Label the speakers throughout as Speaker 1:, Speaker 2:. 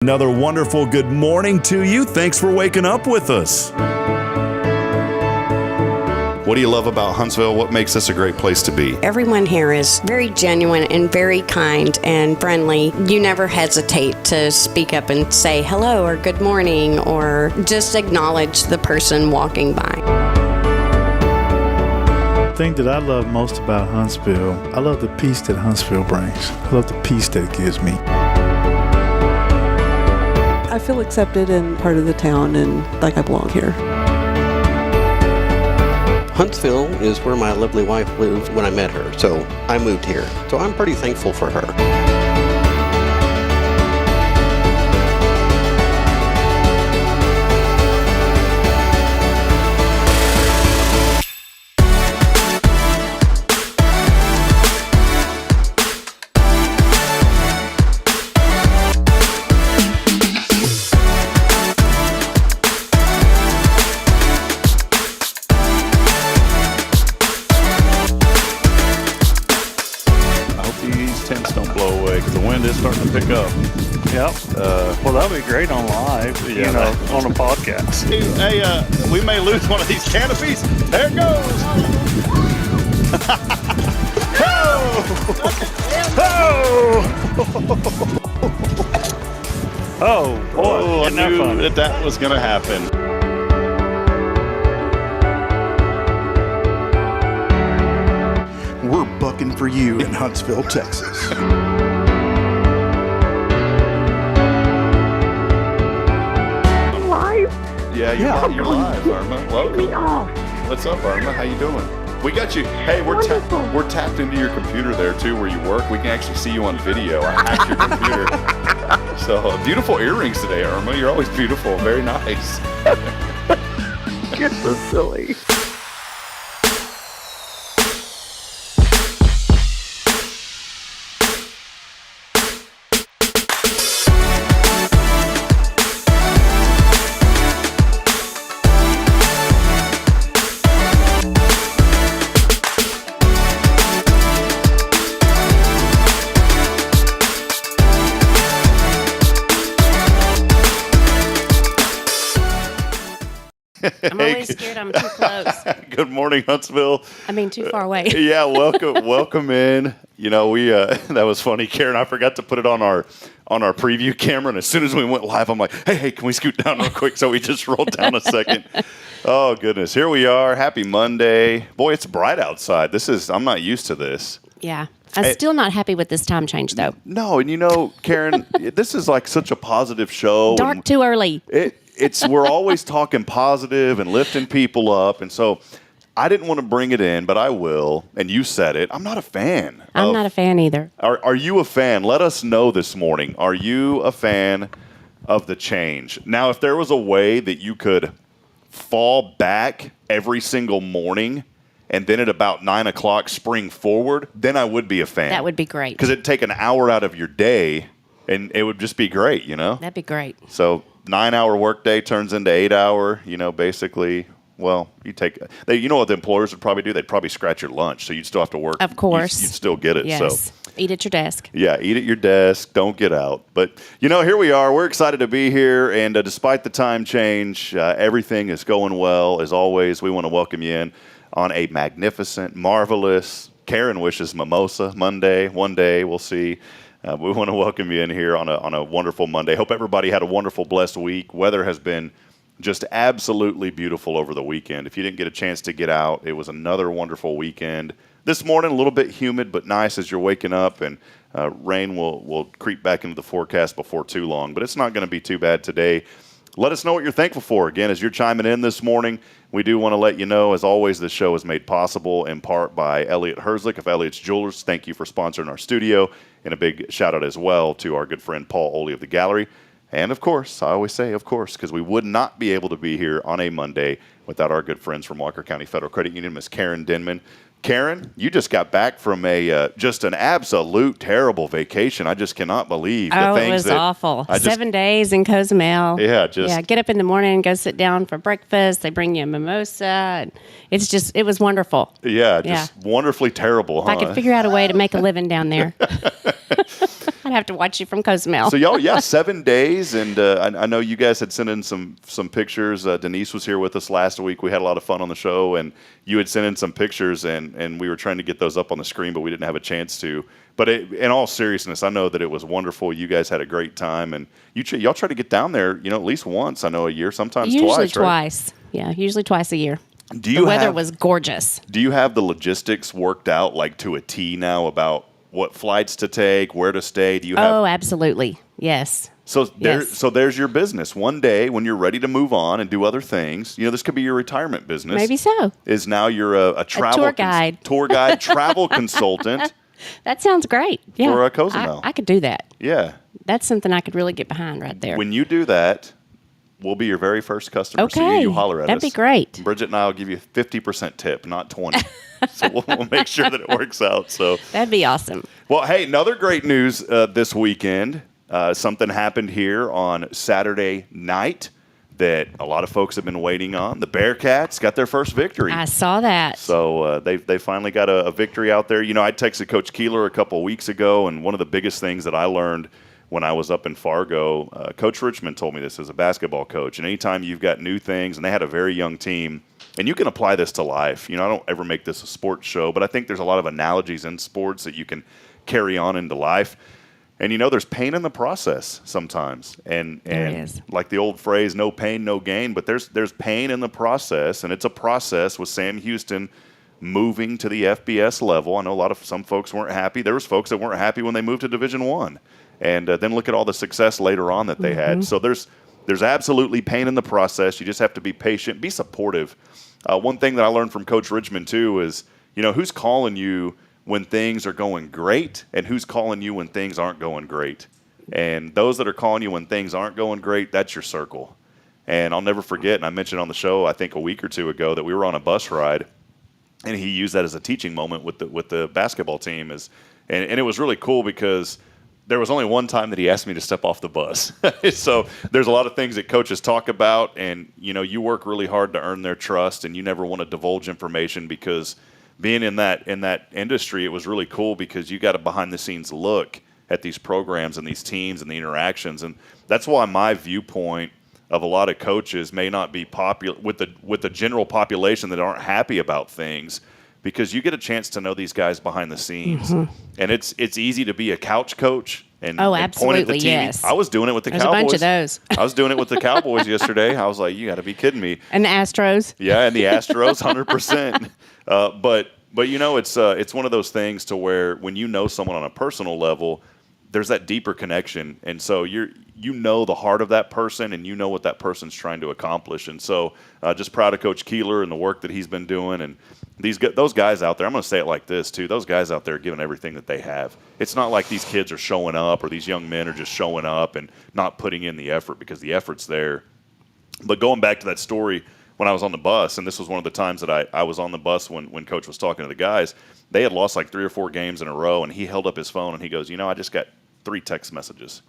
Speaker 1: Another wonderful good morning to you. Thanks for waking up with us. What do you love about Huntsville? What makes this a great place to be?
Speaker 2: Everyone here is very genuine and very kind and friendly. You never hesitate to speak up and say hello or good morning or just acknowledge the person walking by.
Speaker 3: The thing that I love most about Huntsville, I love the peace that Huntsville brings. I love the peace that it gives me.
Speaker 4: I feel accepted and part of the town and like I belong here.
Speaker 5: Huntsville is where my lovely wife lived when I met her, so I moved here. So I'm pretty thankful for her.
Speaker 1: Starting to pick up.
Speaker 6: Yep. Well, that'll be great on live, on a podcast.
Speaker 1: Hey, we may lose one of these canopies. There it goes.
Speaker 6: Oh, boy.
Speaker 1: I knew that was going to happen.
Speaker 7: We're bucking for you in Huntsville, Texas.
Speaker 1: Yeah, you're live, Irma. Welcome. What's up, Irma? How you doing? We got you. Hey, we're tapped into your computer there too, where you work. We can actually see you on video. I hacked your computer. So beautiful earrings today, Irma. You're always beautiful. Very nice.
Speaker 4: You're so silly.
Speaker 2: I'm always scared I'm too close.
Speaker 1: Good morning, Huntsville.
Speaker 2: I mean, too far away.
Speaker 1: Yeah, welcome in. You know, we that was funny, Karen. I forgot to put it on our preview camera, and as soon as we went live, I'm like, hey, can we scoot down real quick? So we just rolled down a second. Oh goodness, here we are. Happy Monday. Boy, it's bright outside. I'm not used to this.
Speaker 2: Yeah. I'm still not happy with this time change, though.
Speaker 1: No, and Karen, this is like such a positive show.
Speaker 2: Dark too early.
Speaker 1: We're always talking positive and lifting people up, and so I didn't want to bring it in, but I will. And you said it. I'm not a fan.
Speaker 2: I'm not a fan either.
Speaker 1: Are you a fan? Let us know this morning. Are you a fan of the change? Now, if there was a way that you could fall back every single morning and then at about 9 o'clock spring forward, then I would be a fan.
Speaker 2: That would be great.
Speaker 1: Because it'd take an hour out of your day, and it would just be great,
Speaker 2: That'd be great.
Speaker 1: So 9-hour workday turns into 8-hour, basically. Well, you know what the employers would probably do? They'd probably scratch your lunch, so you'd still have to work.
Speaker 2: Of course.
Speaker 1: You'd still get it.
Speaker 2: Yes.
Speaker 1: So.
Speaker 2: Eat at your desk.
Speaker 1: Yeah, eat at your desk. Don't get out. But, here we are. We're excited to be here, and despite the time change, everything is going well. As always, we want to welcome you in on a magnificent, marvelous, Karen wishes mimosa Monday. One day, we'll see. We want to welcome you in here on a wonderful Monday. Hope everybody had a wonderful, blessed week. Weather has been just absolutely beautiful over the weekend. If you didn't get a chance to get out, it was another wonderful weekend. This morning, a little bit humid, but nice as you're waking up, and rain will creep back into the forecast before too long. But it's not going to be too bad today. Let us know what you're thankful for. Again, as you're chiming in this morning, we do want to let you know, as always, this show is made possible in part by Elliott Herzlich of Elliott's Jewelers. Thank you for sponsoring our studio. And a big shout-out as well to our good friend Paul Oley of the Gallery. And, of course, I always say, of course, because we would not be able to be here on a Monday without our good friends from Walker County Federal Credit Union, Miss Karen Denman. Karen, you just got back from just an absolute terrible vacation. I just cannot believe the things
Speaker 2: it was awful. 7 days in Cozumel.
Speaker 1: Yeah,
Speaker 2: get up in the morning and go sit down for breakfast. They bring you a mimosa. And it was wonderful.
Speaker 1: Yeah, just wonderfully terrible, huh?
Speaker 2: If I could figure out a way to make a living down there.
Speaker 8: I'd have to watch you from Cozumel.
Speaker 1: So y'all, yeah, 7 days, and I know you guys had sent in some pictures. Denise was here with us last week. We had a lot of fun on the show, and you had sent in some pictures, and we were trying to get those up on the screen, but we didn't have a chance to. But in all seriousness, I know that it was wonderful. You guys had a great time, and y'all try to get down there, at least once. I know a year, sometimes
Speaker 8: usually
Speaker 1: twice. Right?
Speaker 8: Yeah, usually twice a year.
Speaker 1: The
Speaker 8: weather was gorgeous.
Speaker 1: Do you have the logistics worked out like to a T now about what flights to take, where to stay? Do you have?
Speaker 8: Oh, absolutely. Yes.
Speaker 1: So there's your business. One day when you're ready to move on and do other things, this could be your retirement business.
Speaker 8: Maybe so.
Speaker 1: Is now you're a travel
Speaker 8: tour guide,
Speaker 1: travel consultant.
Speaker 8: That sounds great. Yeah.
Speaker 1: For Cozumel.
Speaker 8: I could do that.
Speaker 1: Yeah.
Speaker 8: That's something I could really get behind right there.
Speaker 1: When you do that, we'll be your very first customer.
Speaker 8: Okay.
Speaker 1: So you holler at
Speaker 8: That'd
Speaker 1: us.
Speaker 8: be great.
Speaker 1: Bridget and I will give you a 50% tip, not 20. So we'll make sure that it works out. So
Speaker 8: that'd be awesome.
Speaker 1: Well, hey, another great news this weekend. Something happened here on Saturday night that a lot of folks have been waiting on. The Bearcats got their first victory.
Speaker 8: I saw that.
Speaker 1: So they finally got a victory out there. I texted Coach Keeler a couple of weeks ago, and one of the biggest things that I learned when I was up in Fargo, Coach Richmond told me this as a basketball coach. And anytime you've got new things, and they had a very young team, and you can apply this to life. I don't ever make this a sports show, but I think there's a lot of analogies in sports that you can carry on into life. And there's pain in the process sometimes. And like the old phrase, no pain, no gain, but there's pain in the process, and it's a process with Sam Houston moving to the FBS level. I know some folks weren't happy. There was folks that weren't happy when they moved to Division I. And then look at all the success later on that they had. So there's absolutely pain in the process. You just have to be patient, be supportive. One thing that I learned from Coach Richmond, too, is, who's calling you when things are going great and who's calling you when things aren't going great. And those that are calling you when things aren't going great, that's your circle. And I'll never forget, and I mentioned on the show, I think a week or two ago, that we were on a bus ride, and he used that as a teaching moment with the basketball team. And it was really cool because there was only one time that he asked me to step off the bus. So there's a lot of things that coaches talk about, and you work really hard to earn their trust, and you never want to divulge information, because being in that industry, it was really cool because you got a behind the scenes look at these programs and these teams and the interactions. And that's why my viewpoint of a lot of coaches may not be popular with the general population that aren't happy about things, because you get a chance to know these guys behind the scenes. Mm-hmm. And it's easy to be a couch coach and point at the TV.
Speaker 8: Yes.
Speaker 1: I was doing it with the
Speaker 8: There's
Speaker 1: Cowboys.
Speaker 8: a bunch of those.
Speaker 1: I was doing it with the Cowboys yesterday. I was like, you got to be kidding me.
Speaker 8: And the Astros.
Speaker 1: Yeah, and the Astros, 100%. But it's one of those things to where when you know someone on a personal level, there's that deeper connection, and so you know the heart of that person, and you know what that person's trying to accomplish. And so just proud of Coach Keeler and the work that he's been doing. And those guys out there, I'm going to say it like this too, those guys out there are giving everything that they have. It's not like these kids are showing up, or these young men are just showing up and not putting in the effort, because the effort's there. But going back to that story, when I was on the bus, and this was one of the times that I was on the bus when Coach was talking to the guys, they had lost like 3 or 4 games in a row, and he held up his phone and he goes, I just got 3 text messages.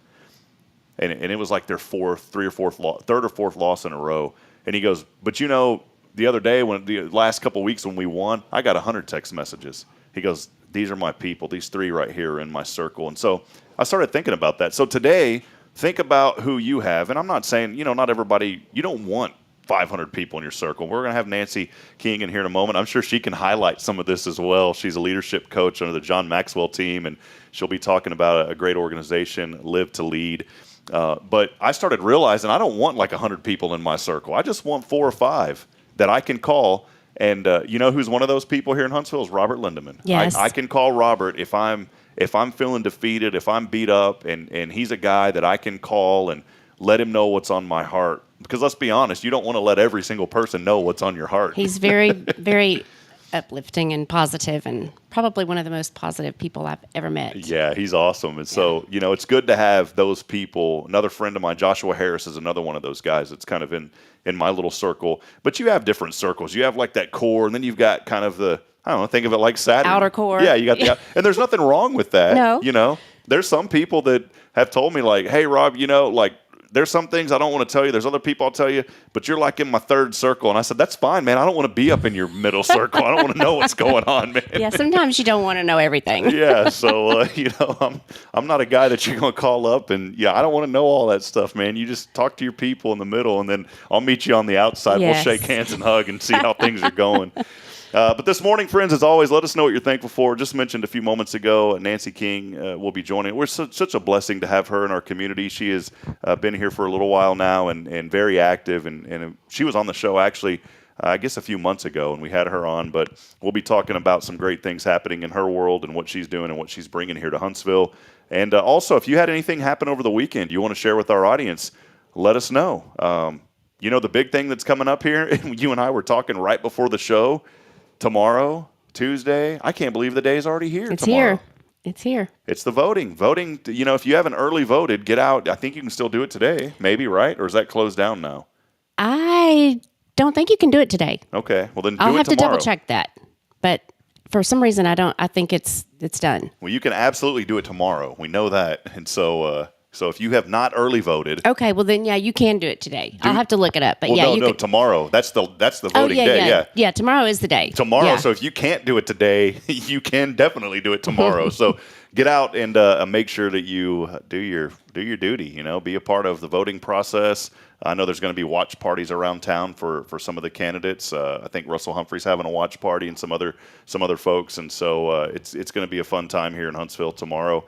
Speaker 1: And it was like their third or fourth loss in a row. And he goes, but the other day, when the last couple of weeks when we won, I got 100 text messages. He goes, these are my people. These 3 right here are in my circle. And so I started thinking about that. So today, think about who you have. And I'm not saying, not everybody, you don't want 500 people in your circle. We're going to have Nancy King in here in a moment. I'm sure she can highlight some of this as well. She's a leadership coach under the John Maxwell team, and she'll be talking about a great organization, Live to Lead. But I started realizing I don't want like 100 people in my circle. I just want 4 or 5 that I can call. And who's one of those people here in Huntsville is Robert Lindeman.
Speaker 8: Yes.
Speaker 1: I can call Robert if I'm feeling defeated, if I'm beat up, and he's a guy that I can call and let him know what's on my heart. Because let's be honest, you don't want to let every single person know what's on your heart.
Speaker 8: He's very, very uplifting and positive, and probably one of the most positive people I've ever met.
Speaker 1: Yeah, he's awesome. And so, it's good to have those people. Another friend of mine, Joshua Harris, is another one of those guys that's kind of in my little circle. But you have different circles. You have like that core, and then you've got kind of think of it like Saturn.
Speaker 8: Outer core.
Speaker 1: Yeah, you got the and there's nothing wrong with that.
Speaker 8: No.
Speaker 1: There's some people that have told me like, hey, Rob, there's some things I don't want to tell you. There's other people I'll tell you, but you're like in my third circle. And I said, that's fine, man. I don't want to be up in your middle circle. I don't want to know what's going on, man.
Speaker 8: Yeah, sometimes you don't want to know everything.
Speaker 1: Yeah, so I'm not a guy that you're going to call up, and I don't want to know all that stuff, man. You just talk to your people in the middle, and then I'll meet you on the outside.
Speaker 8: Yes.
Speaker 1: We'll shake hands and hug and see how things are going. But this morning, friends, as always, let us know what you're thankful for. Just mentioned a few moments ago, Nancy King will be joining. We're such a blessing to have her in our community. She has been here for a little while now and very active. And she was on the show, actually, I guess a few months ago, and we had her on. But we'll be talking about some great things happening in her world and what she's doing and what she's bringing here to Huntsville. And also, if you had anything happen over the weekend you want to share with our audience, let us know. The big thing that's coming up here, and you and I were talking right before the show, tomorrow, Tuesday. I can't believe the day is already here.
Speaker 8: It's
Speaker 1: tomorrow.
Speaker 8: here. It's here.
Speaker 1: It's the voting. Voting, if you haven't early voted, get out. I think you can still do it today, maybe, right? Or is that closed down now?
Speaker 8: I don't think you can do it today.
Speaker 1: Okay. Well, then do
Speaker 8: I'll
Speaker 1: it
Speaker 8: have to
Speaker 1: tomorrow.
Speaker 8: double check that. But for some reason, I think it's done.
Speaker 1: Well, you can absolutely do it tomorrow. We know that. And so if you have not early voted.
Speaker 8: Okay. Well, then, you can do it today. I'll have to look it up. But you could.
Speaker 1: Tomorrow. That's the voting day. Yeah.
Speaker 8: Yeah, tomorrow is the day.
Speaker 1: Tomorrow.
Speaker 8: Yeah.
Speaker 1: So if you can't do it today, you can definitely do it tomorrow. So get out and make sure that you do your duty. Be a part of the voting process. I know there's going to be watch parties around town for some of the candidates. I think Russell Humphrey's having a watch party and some other folks, and so it's going to be a fun time here in Huntsville tomorrow.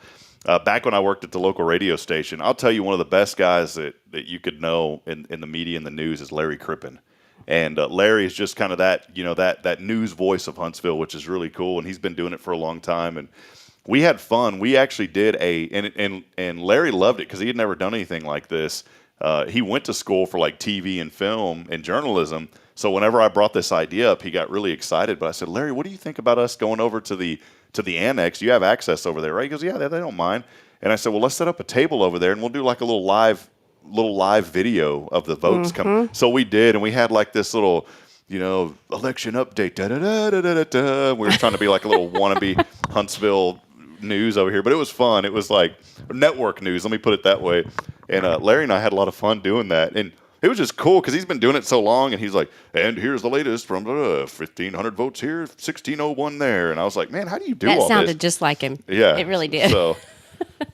Speaker 1: Back when I worked at the local radio station, I'll tell you one of the best guys that you could know in the media and the news is Larry Crippen. And Larry is just kind of that news voice of Huntsville, which is really cool, and he's been doing it for a long time. And we had fun. We actually did and Larry loved it because he had never done anything like this. He went to school for like TV and film and journalism. So whenever I brought this idea up, he got really excited. But I said, Larry, what do you think about us going over to the annex? You have access over there, right? He goes, yeah, they don't mind. And I said, well, let's set up a table over there and we'll do like a little live video of the votes come. So we did, and we had like this little, election update. Da, da, da, da, da, da. We were trying to be like a little wannabe Huntsville news over here, but it was fun. It was like network news, let me put it that way. And Larry and I had a lot of fun doing that, and it was just cool because he's been doing it so long, and he's like, and here's the latest from 1,500 votes here, 1,601 there, and I was like, man, how do you do all this?
Speaker 8: That sounded just like him.
Speaker 1: Yeah,
Speaker 8: it really did.
Speaker 1: So,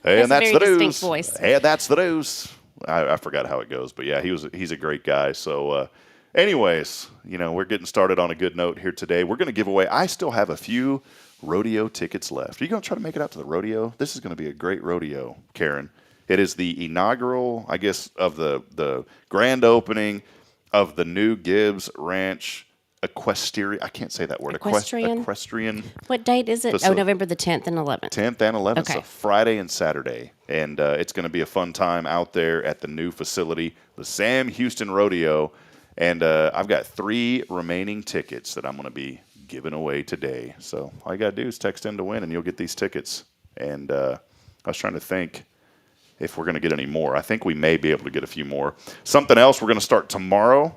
Speaker 1: hey, and that's
Speaker 8: a
Speaker 1: the
Speaker 8: very distinct
Speaker 1: news.
Speaker 8: voice.
Speaker 1: Hey, that's the news. I forgot how it goes, but yeah, he's a great guy. So, anyways, we're getting started on a good note here today. We're going to give away. I still have a few rodeo tickets left. Are you going to try to make it out to the rodeo? This is going to be a great rodeo, Karen. It is the inaugural, I guess, of the grand opening of the new Gibbs Ranch Equestrian. I can't say that word. Equestrian.
Speaker 8: What date is it?
Speaker 1: Facility.
Speaker 8: November the 10th and 11th.
Speaker 1: 10th and 11th.
Speaker 8: Okay.
Speaker 1: So Friday and Saturday. And it's going to be a fun time out there at the new facility, the Sam Houston Rodeo. And I've got 3 remaining tickets that I'm going to be giving away today. So all you got to do is text in to win, and you'll get these tickets. And I was trying to think if we're going to get any more. I think we may be able to get a few more. Something else, we're going to start tomorrow.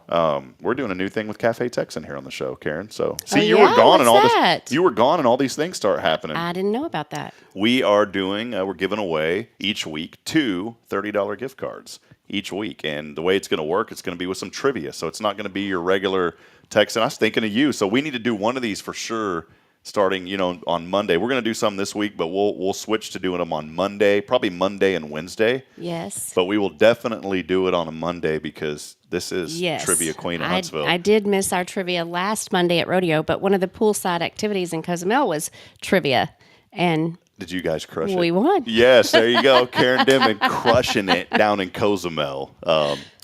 Speaker 1: We're doing a new thing with Cafe Texan here on the show, Karen. So you were gone, and all this. You were gone, and all these things start happening.
Speaker 8: I didn't know about that.
Speaker 1: We are doing. We're giving away each week 2 $30 gift cards each week, and the way it's going to work, it's going to be with some trivia. So it's not going to be your regular Texan. I was thinking of you, so we need to do one of these for sure. Starting, on Monday. We're going to do some this week, but we'll switch to doing them on Monday, probably Monday and Wednesday.
Speaker 8: Yes.
Speaker 1: But we will definitely do it on a Monday because this is Trivia Queen of Huntsville.
Speaker 8: I did miss our trivia last Monday at Rodeo, but one of the poolside activities in Cozumel was trivia. And
Speaker 1: did you guys crush it?
Speaker 8: We won.
Speaker 1: Yes, there you go. Karen Denman crushing it down in Cozumel.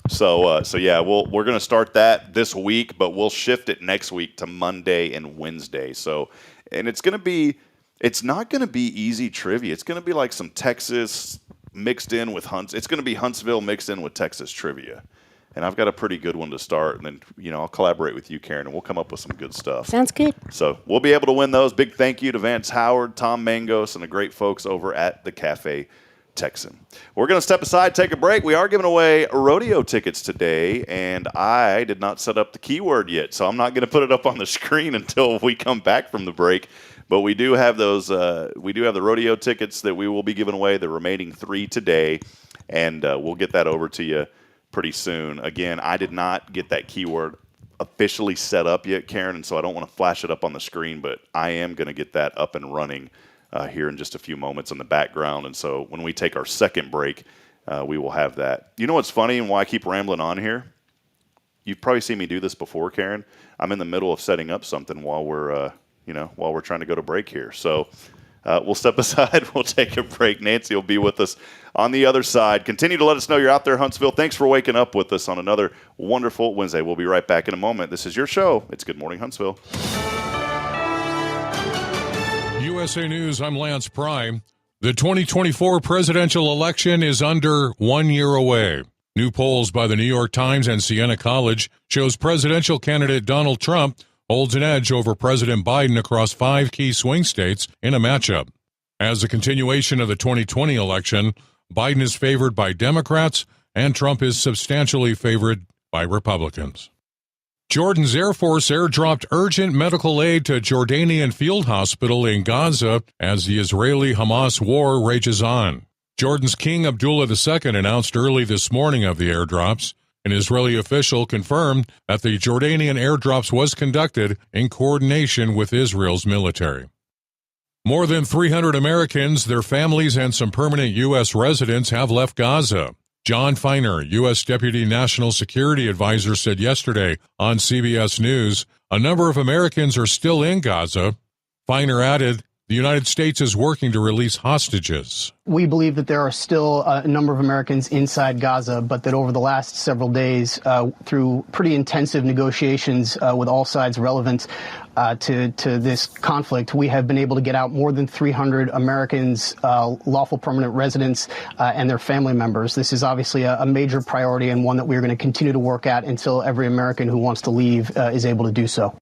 Speaker 1: So yeah, we're going to start that this week, but we'll shift it next week to Monday and Wednesday. And it's not going to be easy trivia. It's going to be like some Texas mixed in with It's going to be Huntsville mixed in with Texas trivia. And I've got a pretty good one to start. And then, I'll collaborate with you, Karen, and we'll come up with some good stuff.
Speaker 8: Sounds good.
Speaker 1: So we'll be able to win those. Big thank you to Vance Howard, Tom Mangos, and the great folks over at the Cafe Texan. We're going to step aside, take a break. We are giving away rodeo tickets today, and I did not set up the keyword yet, so I'm not going to put it up on the screen until we come back from the break. But we do have those. We do have the rodeo tickets that we will be giving away, the remaining 3 today. and we'll get that over to you pretty soon. Again, I did not get that keyword officially set up yet, Karen, and so I don't want to flash it up on the screen, but I am going to get that up and running here in just a few moments in the background. And so when we take our second break, we will have that. You know what's funny and why I keep rambling on here? You've probably seen me do this before, Karen. I'm in the middle of setting up something while we're trying to go to break here. So we'll step aside. We'll take a break. Nancy will be with us on the other side. Continue to let us know you're out there, Huntsville. Thanks for waking up with us on another wonderful Wednesday. We'll be right back in a moment. This is your show. It's Good Morning Huntsville.
Speaker 9: USA News, I'm Lance Pry. The 2024 presidential election is under 1 year away. New polls by the New York Times and Siena College shows presidential candidate Donald Trump holds an edge over President Biden across 5 key swing states in a matchup. As a continuation of the 2020 election, Biden is favored by Democrats and Trump is substantially favored by Republicans. Jordan's Air Force airdropped urgent medical aid to Jordanian field hospital in Gaza as the Israeli-Hamas war rages on. Jordan's King Abdullah II announced early this morning of the airdrops. An Israeli official confirmed that the Jordanian airdrops was conducted in coordination with Israel's military. More than 300 Americans, their families, and some permanent U.S. residents have left Gaza. John Feiner, U.S. Deputy National Security Advisor, said yesterday on CBS News, a number of Americans are still in Gaza. Feiner added, the United States is working to release hostages.
Speaker 10: We believe that there are still a number of Americans inside Gaza, but that over the last several days, through pretty intensive negotiations with all sides relevant to this conflict, we have been able to get out more than 300 Americans, lawful permanent residents, and their family members. This is obviously a major priority and one that we're going to continue to work at until every American who wants to leave is able to do so.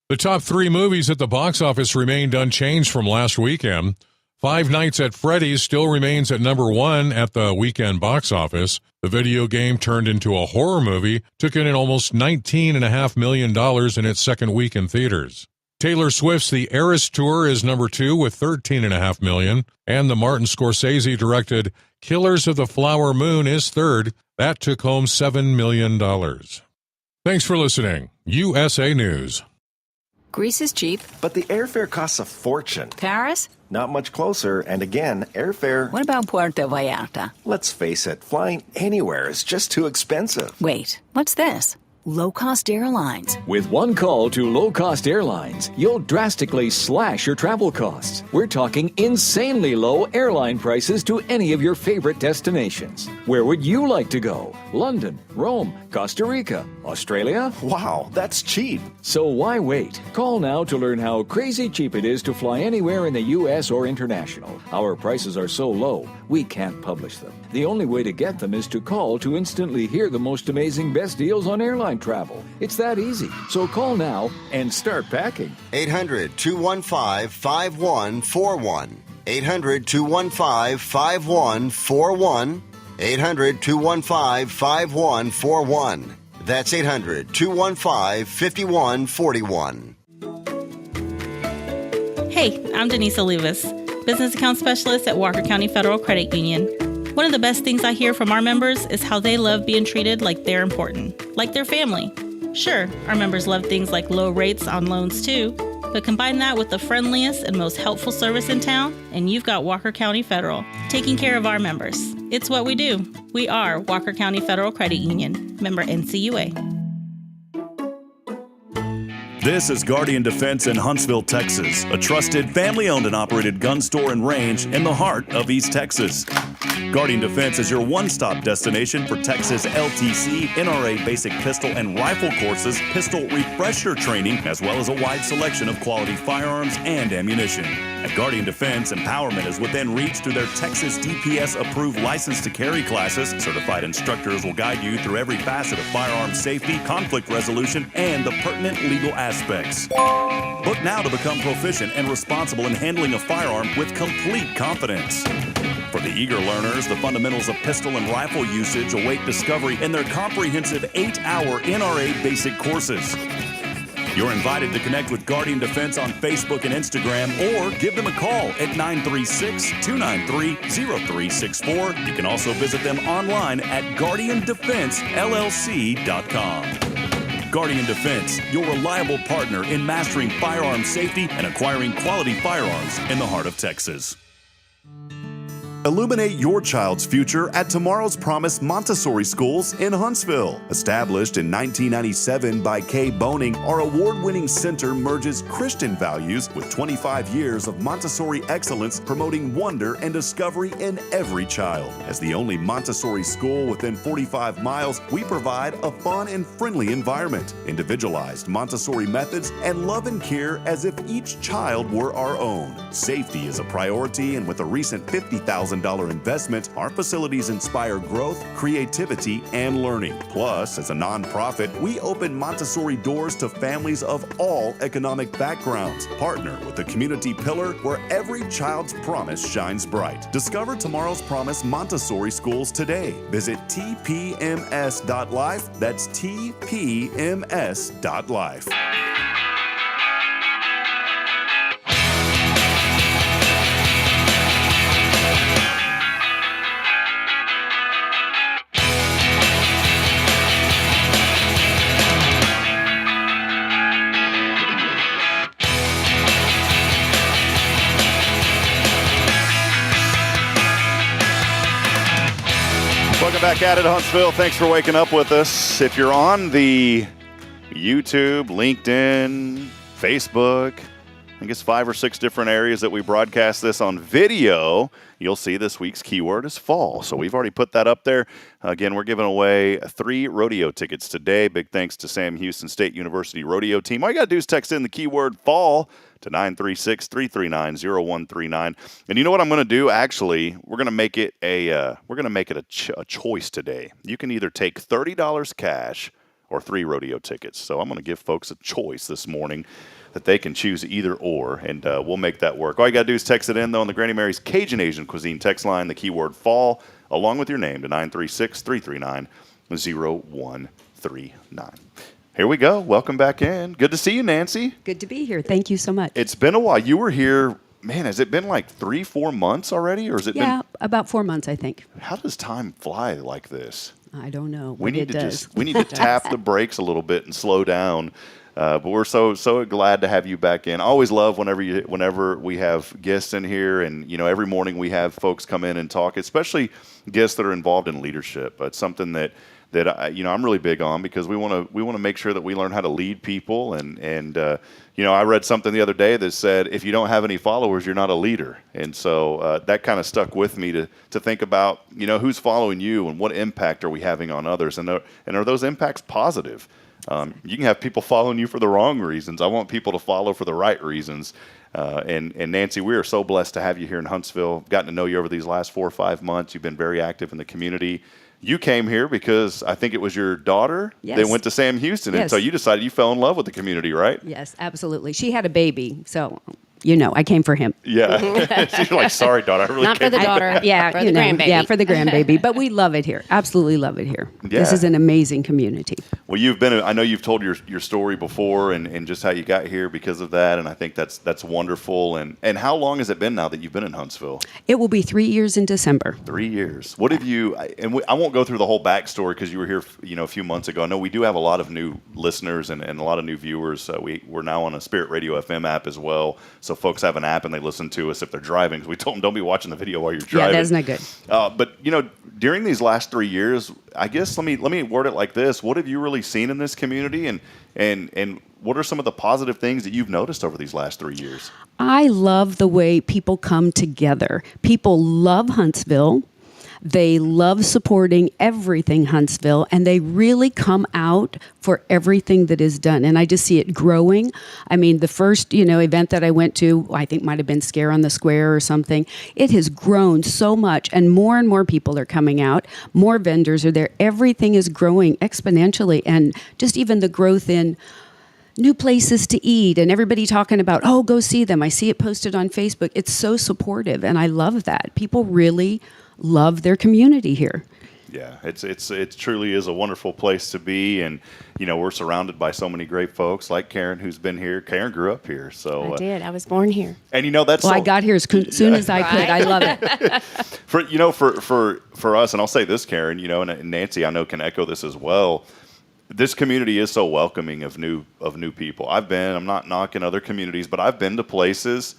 Speaker 9: The top 3 movies at the box office remained unchanged from last weekend. Five Nights at Freddy's still remains at number 1 at the weekend box office. The video game turned into a horror movie, took in almost $19.5 million in its second week in theaters. Taylor Swift's The Eras Tour is number 2 with $13.5 million, and the Martin Scorsese-directed Killers of the Flower Moon is third. That took home $7 million. Thanks for listening. USA News.
Speaker 11: Greece is cheap.
Speaker 12: But the airfare costs a fortune.
Speaker 11: Paris?
Speaker 12: Not much closer, and again, airfare...
Speaker 11: What about Puerto Vallarta?
Speaker 12: Let's face it, flying anywhere is just too expensive.
Speaker 11: Wait, what's this? Low-cost airlines.
Speaker 13: With one call to low-cost airlines, you'll drastically slash your travel costs. We're talking insanely low airline prices to any of your favorite destinations. Where would you like to go? London, Rome, Costa Rica, Australia?
Speaker 12: Wow, that's cheap.
Speaker 13: So why wait? Call now to learn how crazy cheap it is to fly anywhere in the U.S. or international. Our prices are so low, we can't publish them. The only way to get them is to call to instantly hear the most amazing best deals on airline travel. It's that easy. So call now and start packing.
Speaker 14: 800-215-5141. 800-215-5141. 800-215-5141. That's 800-215-5141.
Speaker 15: Hey, I'm Denise Olivas, Business Account Specialist at Walker County Federal Credit Union. One of the best things I hear from our members is how they love being treated like they're important, like their family. Sure, our members love things like low rates on loans too, but combine that with the friendliest and most helpful service in town, and you've got Walker County Federal, taking care of our members. It's what we do. We are Walker County Federal Credit Union, member NCUA.
Speaker 16: This is Guardian Defense in Huntsville, Texas, a trusted family-owned and operated gun store and range in the heart of East Texas. Guardian Defense is your one-stop destination for Texas LTC, NRA basic pistol and rifle courses, pistol refresher training, as well as a wide selection of quality firearms and ammunition. At Guardian Defense, empowerment is within reach through their Texas DPS-approved license to carry classes. Certified instructors will guide you through every facet of firearm safety, conflict resolution, and the pertinent legal aspects. Book now to become proficient and responsible in handling a firearm with complete confidence. For the eager learners, the fundamentals of pistol and rifle usage await discovery in their comprehensive 8-hour NRA basic courses. You're invited to connect with Guardian Defense on Facebook and Instagram or give them a call at 936-293-0364. You can also visit them online at guardiandefensellc.com. Guardian Defense, your reliable partner in mastering firearm safety and acquiring quality firearms in the heart of Texas. Illuminate your child's future at Tomorrow's Promise Montessori Schools in Huntsville. Established in 1997 by Kay Boning, our award-winning center merges Christian values with 25 years of Montessori excellence, promoting wonder and discovery in every child. As the only Montessori school within 45 miles, we provide a fun and friendly environment, individualized Montessori methods, and love and care as if each child were our own. Safety is a priority, and with a recent $50,000 investment, our facilities inspire growth, creativity, and learning. Plus, as a nonprofit, we open Montessori doors to families of all economic backgrounds. Partner with the community pillar where every child's promise shines bright. Discover Tomorrow's Promise Montessori Schools today. Visit tpms.life. That's tpms.life.
Speaker 1: Welcome back at it, Huntsville. Thanks for waking up with us. If you're on the YouTube, LinkedIn, Facebook, I think it's 5 or 6 different areas that we broadcast this on video, you'll see this week's keyword is fall. So we've already put that up there. Again, we're giving away 3 rodeo tickets today. Big thanks to Sam Houston State University rodeo team. All you got to do is text in the keyword fall to 936-339-0139. And you know what I'm going to do? Actually, we're going to make it a choice today. You can either take $30 cash or 3 rodeo tickets. So I'm going to give folks a choice this morning that they can choose either or, and we'll make that work. All you got to do is text it in, though, on the Granny Mary's Cajun Asian Cuisine text line, the keyword fall, along with your name to 936-339-0139. Here we go. Welcome back in. Good to see you, Nancy.
Speaker 17: Good to be here. Thank you so much.
Speaker 1: It's been a while. You were here, man, has it been like 3-4 months already? Or has it been
Speaker 17: about 4 months, I think.
Speaker 1: How does time fly like this?
Speaker 17: I don't know.
Speaker 1: We need to tap the brakes a little bit and slow down. But we're so glad to have you back in. I always love whenever we have guests in here, and every morning we have folks come in and talk, especially guests that are involved in leadership. It's something that I'm really big on, because we want to make sure that we learn how to lead people. And I read something the other day that said, if you don't have any followers, you're not a leader. And so that kind of stuck with me to think about who's following you and what impact are we having on others, and are those impacts positive? You can have people following you for the wrong reasons. I want people to follow for the right reasons. And Nancy, we are so blessed to have you here in Huntsville. Gotten to know you over these last 4 or 5 months. You've been very active in the community. You came here because I think it was your daughter that went to Sam Houston.
Speaker 17: Yes.
Speaker 1: And so you decided you fell in love with the community, right?
Speaker 17: Yes, absolutely. She had a baby, so I came for him.
Speaker 1: Yeah. She's like, sorry, daughter. I really
Speaker 8: Not for the daughter.
Speaker 17: Yeah,
Speaker 8: for the grandbaby.
Speaker 17: Yeah, for the grandbaby. But we love it here. Absolutely love it here.
Speaker 1: Yeah.
Speaker 17: This is an amazing community.
Speaker 1: Well, I know you've told your story before and just how you got here because of that, and I think that's wonderful. And how long has it been now that you've been in Huntsville?
Speaker 17: It will be 3 years in December.
Speaker 1: 3 years. What have you? I won't go through the whole backstory because you were here, a few months ago. I know we do have a lot of new listeners and a lot of new viewers. We're now on a Spirit Radio FM app as well, so folks have an app and they listen to us if they're driving. So we told them, don't be watching the video while you're driving.
Speaker 17: Yeah, that's not good.
Speaker 1: But during these last 3 years, I guess let me word it like this: what have you really seen in this community, and what are some of the positive things that you've noticed over these last 3 years?
Speaker 17: I love the way people come together. People love Huntsville. They love supporting everything Huntsville, and they really come out for everything that is done. And I just see it growing. I mean, the first, event that I went to, I think might have been Scare on the Square or something. It has grown so much, and more people are coming out. More vendors are there. Everything is growing exponentially, and just even the growth in new places to eat, and everybody talking about, go see them. I see it posted on Facebook. It's so supportive, and I love that. People really love their community here.
Speaker 1: Yeah, it truly is a wonderful place to be, and we're surrounded by so many great folks like Karen, who's been here. Karen grew up here, so
Speaker 8: I did. I was born here,
Speaker 1: and that's
Speaker 17: I got here as soon as I could. I love it.
Speaker 1: For us, and I'll say this, Karen, and Nancy, I know can echo this as well. This community is so welcoming of new people. I'm not knocking other communities, but I've been to places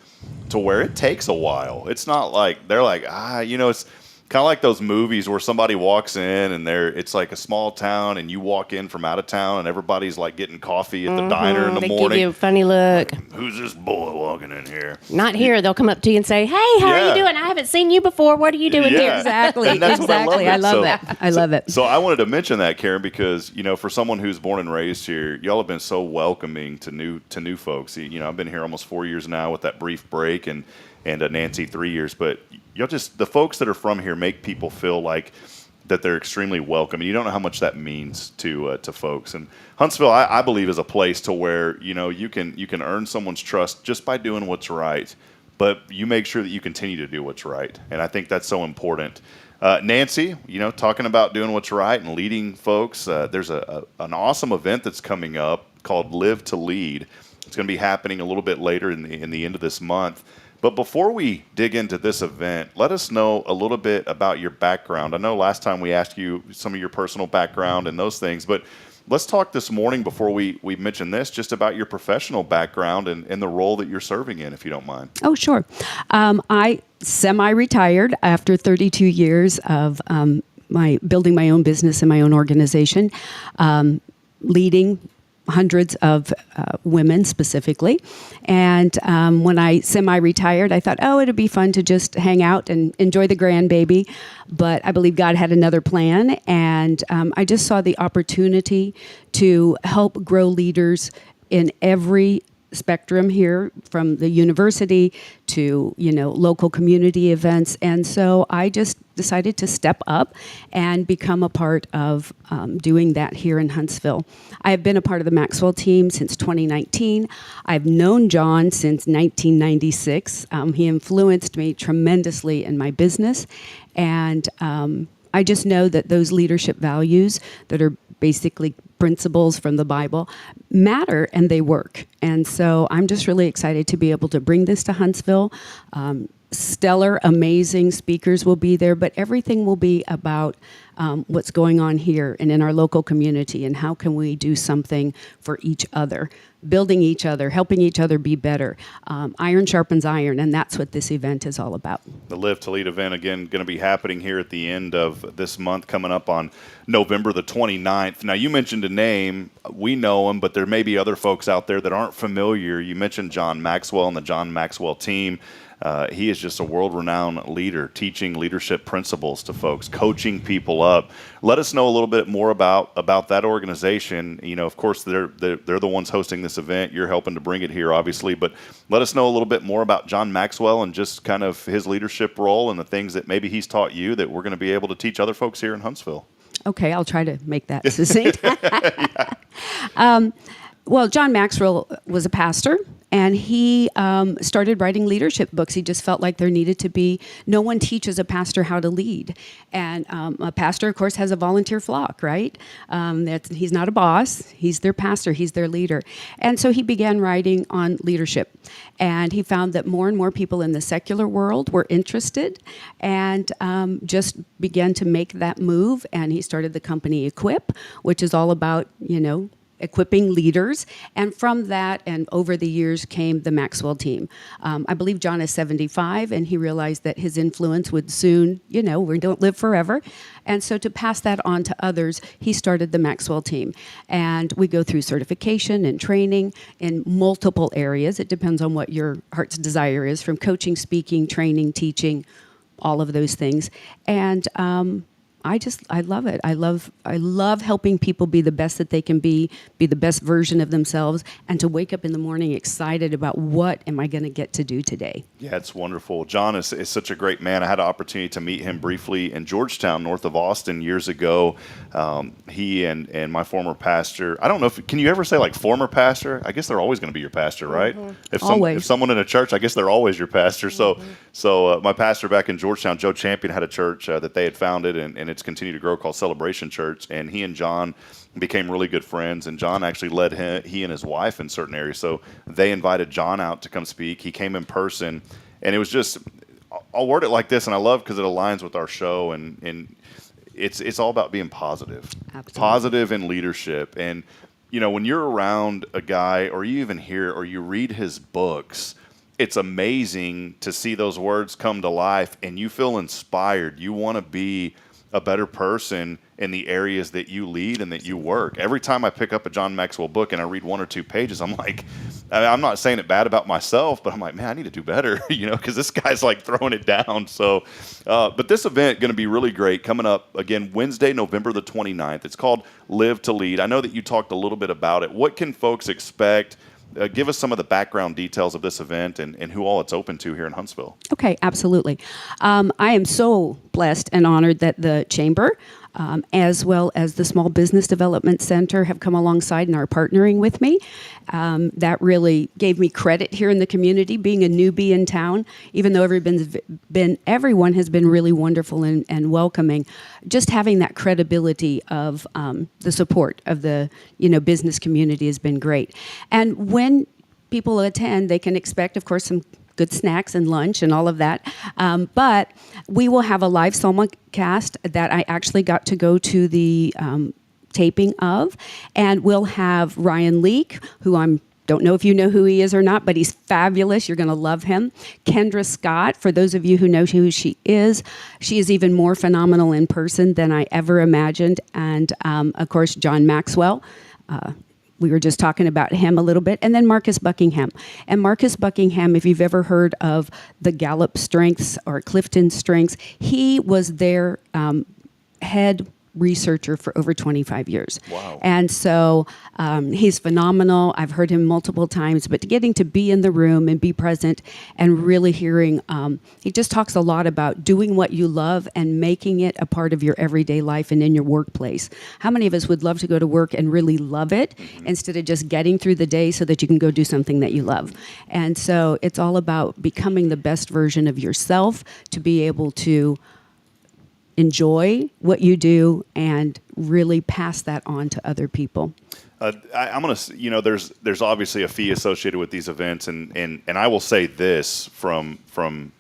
Speaker 1: to where it takes a while. It's not like they're like, it's kind of like those movies where somebody walks in and it's like a small town and you walk in from out of town and everybody's like getting coffee at the diner in the morning.
Speaker 8: They give you a funny look.
Speaker 1: Who's this boy walking in here?
Speaker 8: Not here. They'll come up to you and say, "Hey, how are you doing? I haven't seen you before. What are you doing here?"
Speaker 17: Exactly.
Speaker 1: And that's
Speaker 17: exactly.
Speaker 1: What
Speaker 17: I love it. I love it.
Speaker 1: So I wanted to mention that, Karen, because for someone who's born and raised here, y'all have been so welcoming to new folks. I've been here almost 4 years now with that brief break, and Nancy 3 years, but the folks that are from here make people feel like that they're extremely welcome, and you don't know how much that means to folks. And Huntsville, I believe, is a place to where you can earn someone's trust just by doing what's right, but you make sure that you continue to do what's right, and I think that's so important. Nancy, talking about doing what's right and leading folks, there's an awesome event that's coming up called Live to Lead. It's going to be happening a little bit later in the end of this month. But before we dig into this event, let us know a little bit about your background. I know last time we asked you some of your personal background and those things, but let's talk this morning before we mention this, just about your professional background and the role that you're serving in, if you don't mind.
Speaker 17: Oh, sure. I semi-retired after 32 years of building my own business and my own organization, leading hundreds of women specifically. And when I semi-retired, I thought, it'd be fun to just hang out and enjoy the grandbaby. But I believe God had another plan. And I just saw the opportunity to help grow leaders in every spectrum here, from the university to local community events. And so I just decided to step up and become a part of doing that here in Huntsville. I've been a part of the Maxwell team since 2019. I've known John since 1996. He influenced me tremendously in my business, and I just know that those leadership values that are basically principles from the Bible matter, and they work. And so I'm just really excited to be able to bring this to Huntsville. Stellar, amazing speakers will be there, but everything will be about what's going on here and in our local community, and how can we do something for each other, building each other, helping each other be better. Iron sharpens iron, and that's what this event is all about.
Speaker 1: The Live to Lead event, again, going to be happening here at the end of this month, coming up on November the 29th. Now, you mentioned a name. We know him, but there may be other folks out there that aren't familiar. You mentioned John Maxwell and the John Maxwell team. He is just a world-renowned leader, teaching leadership principles to folks, coaching people up. Let us know a little bit more about that organization. Of course, they're the ones hosting this event. You're helping to bring it here, obviously. But let us know a little bit more about John Maxwell and just kind of his leadership role and the things that maybe he's taught you that we're going to be able to teach other folks here in Huntsville.
Speaker 17: Okay, I'll try to make that succinct. Well, John Maxwell was a pastor, and he started writing leadership books. He just felt like there needed to be, no one teaches a pastor how to lead. And a pastor, of course, has a volunteer flock, right? He's not a boss. He's their pastor. He's their leader. And so he began writing on leadership. And he found that more and more people in the secular world were interested, and just began to make that move. And he started the company Equip, which is all about, equipping leaders. And from that, and over the years, came the Maxwell team. I believe John is 75, and he realized that his influence would soon, we don't live forever. And so to pass that on to others, he started the Maxwell team. And we go through certification and training in multiple areas. It depends on what your heart's desire is, from coaching, speaking, training, teaching, all of those things. And I love it. I love helping people be the best that they can be the best version of themselves, and to wake up in the morning excited about what am I going to get to do today.
Speaker 1: Yeah, it's wonderful. John is such a great man. I had an opportunity to meet him briefly in Georgetown, north of Austin, years ago. He and my former pastor, I don't know can you ever say like former pastor? I guess they're always going to be your pastor, right?
Speaker 17: Mm-hmm.
Speaker 1: If someone in a church, I guess they're always your pastor. Mm-hmm. So my pastor back in Georgetown, Joe Champion, had a church that they had founded, and it's continued to grow, called Celebration Church. And he and John became really good friends. And John actually led he and his wife in certain areas. So they invited John out to come speak. He came in person, and it was just, I'll word it like this, and I love because it aligns with our show, and it's all about being positive.
Speaker 17: Absolutely.
Speaker 1: Positive in leadership. And when you're around a guy, or you even hear or you read his books, it's amazing to see those words come to life, and you feel inspired. You want to be a better person in the areas that you lead and that you work. Every time I pick up a John Maxwell book and I read 1 or 2 pages, I'm like, I'm not saying it bad about myself, but I'm like, man, I need to do better, because this guy's like throwing it down. So, but this event going to be really great, coming up again Wednesday, November the 29th. It's called Live to Lead. I know that you talked a little bit about it. What can folks expect? Give us some of the background details of this event and who all it's open to here in Huntsville.
Speaker 17: Okay, absolutely. I am so blessed and honored that the Chamber, as well as the Small Business Development Center, have come alongside and are partnering with me. That really gave me credit here in the community, being a newbie in town, even though everyone has been really wonderful and welcoming. Just having that credibility of the support of the business community has been great. And when people attend, they can expect, of course, some good snacks and lunch and all of that. But we will have a live simulcast that I actually got to go to the taping of. And we'll have Ryan Leake, who don't know if you know who he is or not, but he's fabulous. You're going to love him. Kendra Scott, for those of you who know who she is even more phenomenal in person than I ever imagined. And, of course, John Maxwell. We were just talking about him a little bit. And then Marcus Buckingham. And Marcus Buckingham, if you've ever heard of the Gallup Strengths or Clifton Strengths, he was their head researcher for over 25 years.
Speaker 1: Wow.
Speaker 17: And so he's phenomenal. I've heard him multiple times, but getting to be in the room and be present and really hearing, he just talks a lot about doing what you love and making it a part of your everyday life and in your workplace. How many of us would love to go to work and really love it instead of just getting through the day so that you can go do something that you love? And so it's all about becoming the best version of yourself to be able to enjoy what you do and really pass that on to other people.
Speaker 1: I'm going to, there's obviously a fee associated with these events, and I will say this from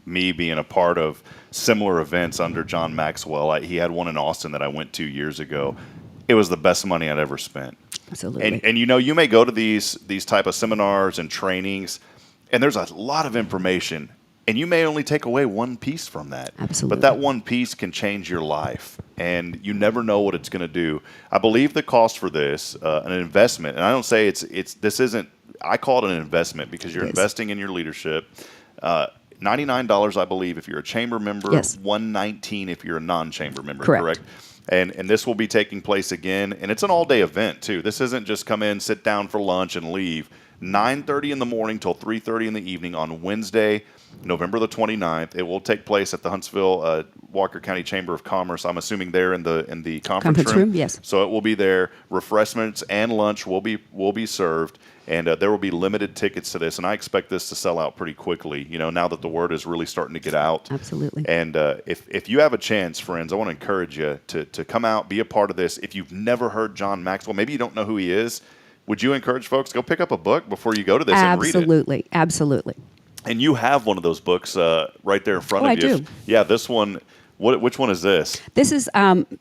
Speaker 1: me being a part of similar events under John Maxwell. He had one in Austin that I went to years ago. It was the best money I'd ever spent.
Speaker 17: Absolutely.
Speaker 1: And you may go to these type of seminars and trainings, and there's a lot of information. And you may only take away one piece from that.
Speaker 17: Absolutely.
Speaker 1: But that one piece can change your life, and you never know what it's going to do. I believe the cost for this, an investment, and I don't say this isn't, I call it an investment because you're investing in your leadership. $99, I believe, if you're a chamber member.
Speaker 17: Yes.
Speaker 1: $119 if you're a non-chamber member.
Speaker 17: Correct.
Speaker 1: And this will be taking place again, and it's an all-day event too. This isn't just come in, sit down for lunch, and leave. 9:30 in the morning till 3:30 in the evening on Wednesday, November the 29th. It will take place at the Huntsville Walker County Chamber of Commerce. I'm assuming they're in the conference room.
Speaker 17: Yes.
Speaker 1: So it will be there. Refreshments and lunch will be served, and there will be limited tickets to this. And I expect this to sell out pretty quickly. Now that the word is really starting to get out.
Speaker 17: Absolutely.
Speaker 1: And if you have a chance, friends, I want to encourage you to come out, be a part of this. If you've never heard John Maxwell, maybe you don't know who he is. Would you encourage folks to go pick up a book before you go to this and read it?
Speaker 17: Absolutely. Absolutely.
Speaker 1: And you have one of those books right there in front of you.
Speaker 17: I do.
Speaker 1: Yeah, this one. Which one is this?
Speaker 17: This is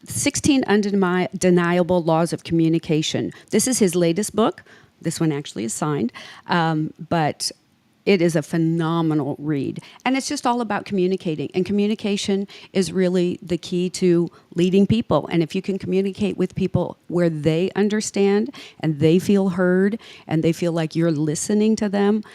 Speaker 17: 16 Undeniable Laws of Communication. This is his latest book. This one actually is signed. But it is a phenomenal read. And it's just all about communicating. And communication is really the key to leading people. And if you can communicate with people where they understand and they feel heard and they feel like you're listening to them,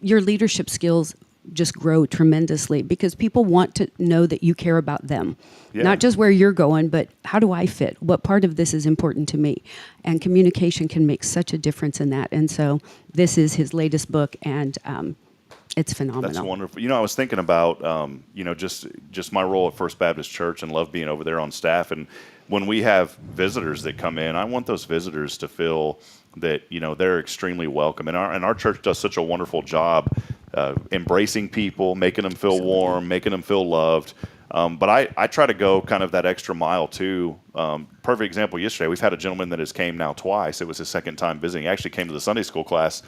Speaker 17: your leadership skills just grow tremendously because people want to know that you care about them. Yeah. Not just where you're going, but how do I fit? What part of this is important to me? And communication can make such a difference in that. And so this is his latest book, and it's phenomenal.
Speaker 1: That's wonderful. I was thinking about, just my role at First Baptist Church and love being over there on staff. And when we have visitors that come in, I want those visitors to feel that, they're extremely welcome. And our church does such a wonderful job embracing people, making them feel warm, making them feel loved. But I try to go kind of that extra mile too. Perfect example yesterday. We've had a gentleman that has came now twice. It was his second time visiting. He actually came to the Sunday school class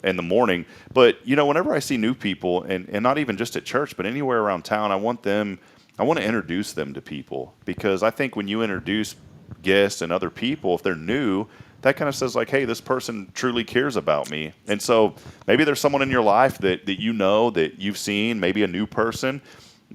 Speaker 1: in the morning. But, whenever I see new people, and not even just at church, but anywhere around town, I want to introduce them to people, because I think when you introduce guests and other people, if they're new, that kind of says like, hey, this person truly cares about me. And so maybe there's someone in your life that that you've seen, maybe a new person.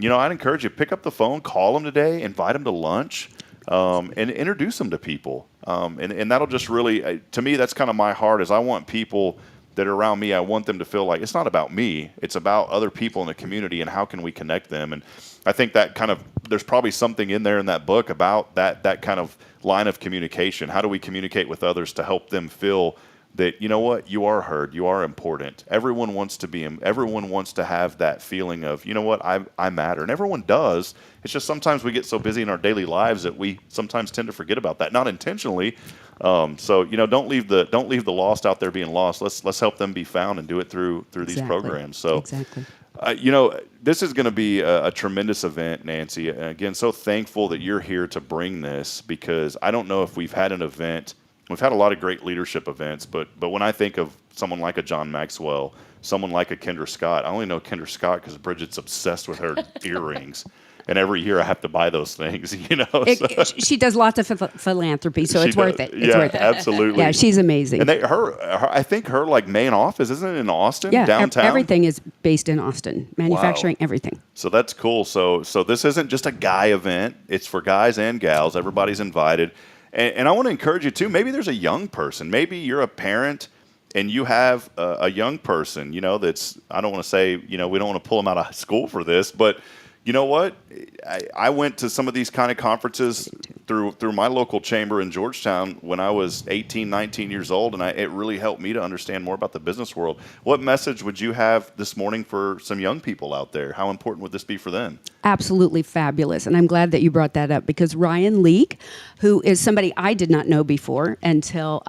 Speaker 1: I'd encourage you, pick up the phone, call them today, invite them to lunch, and introduce them to people. And that'll just really, to me, that's kind of my heart, is I want people that are around me, I want them to feel like it's not about me, it's about other people in the community and how can we connect them. And I think that kind of, there's probably something in there in that book about that kind of line of communication. How do we communicate with others to help them feel that, you are heard, you are important. Everyone wants to have that feeling of, I matter. And everyone does. It's just sometimes we get so busy in our daily lives that we sometimes tend to forget about that, not intentionally. So don't leave the lost out there being lost. Let's help them be found and do it through these programs. So
Speaker 17: exactly.
Speaker 1: This is going to be a tremendous event, Nancy. Again, so thankful that you're here to bring this, because I don't know if we've had an event. We've had a lot of great leadership events, but when I think of someone like a John Maxwell, someone like a Kendra Scott, I only know Kendra Scott because Bridget's obsessed with her earrings. And every year I have to buy those things,
Speaker 17: She does lots of philanthropy, so it's worth it. It's worth it.
Speaker 1: Absolutely.
Speaker 17: Yeah, she's amazing.
Speaker 1: And I think her main office, isn't it in Austin,
Speaker 17: yeah,
Speaker 1: downtown?
Speaker 17: Everything is based in Austin. Manufacturing, everything.
Speaker 1: So that's cool. So this isn't just a guy event. It's for guys and gals. Everybody's invited. And I want to encourage you, too, maybe there's a young person. Maybe you're a parent and you have a young person, that's, I don't want to say, we don't want to pull them out of school for this, but you know what? I went to some of these kind of conferences through my local chamber in Georgetown when I was 18, 19 years old, and it really helped me to understand more about the business world. What message would you have this morning for some young people out there? How important would this be for them?
Speaker 17: Absolutely fabulous. And I'm glad that you brought that up, because Ryan Leake, who is somebody I did not know before until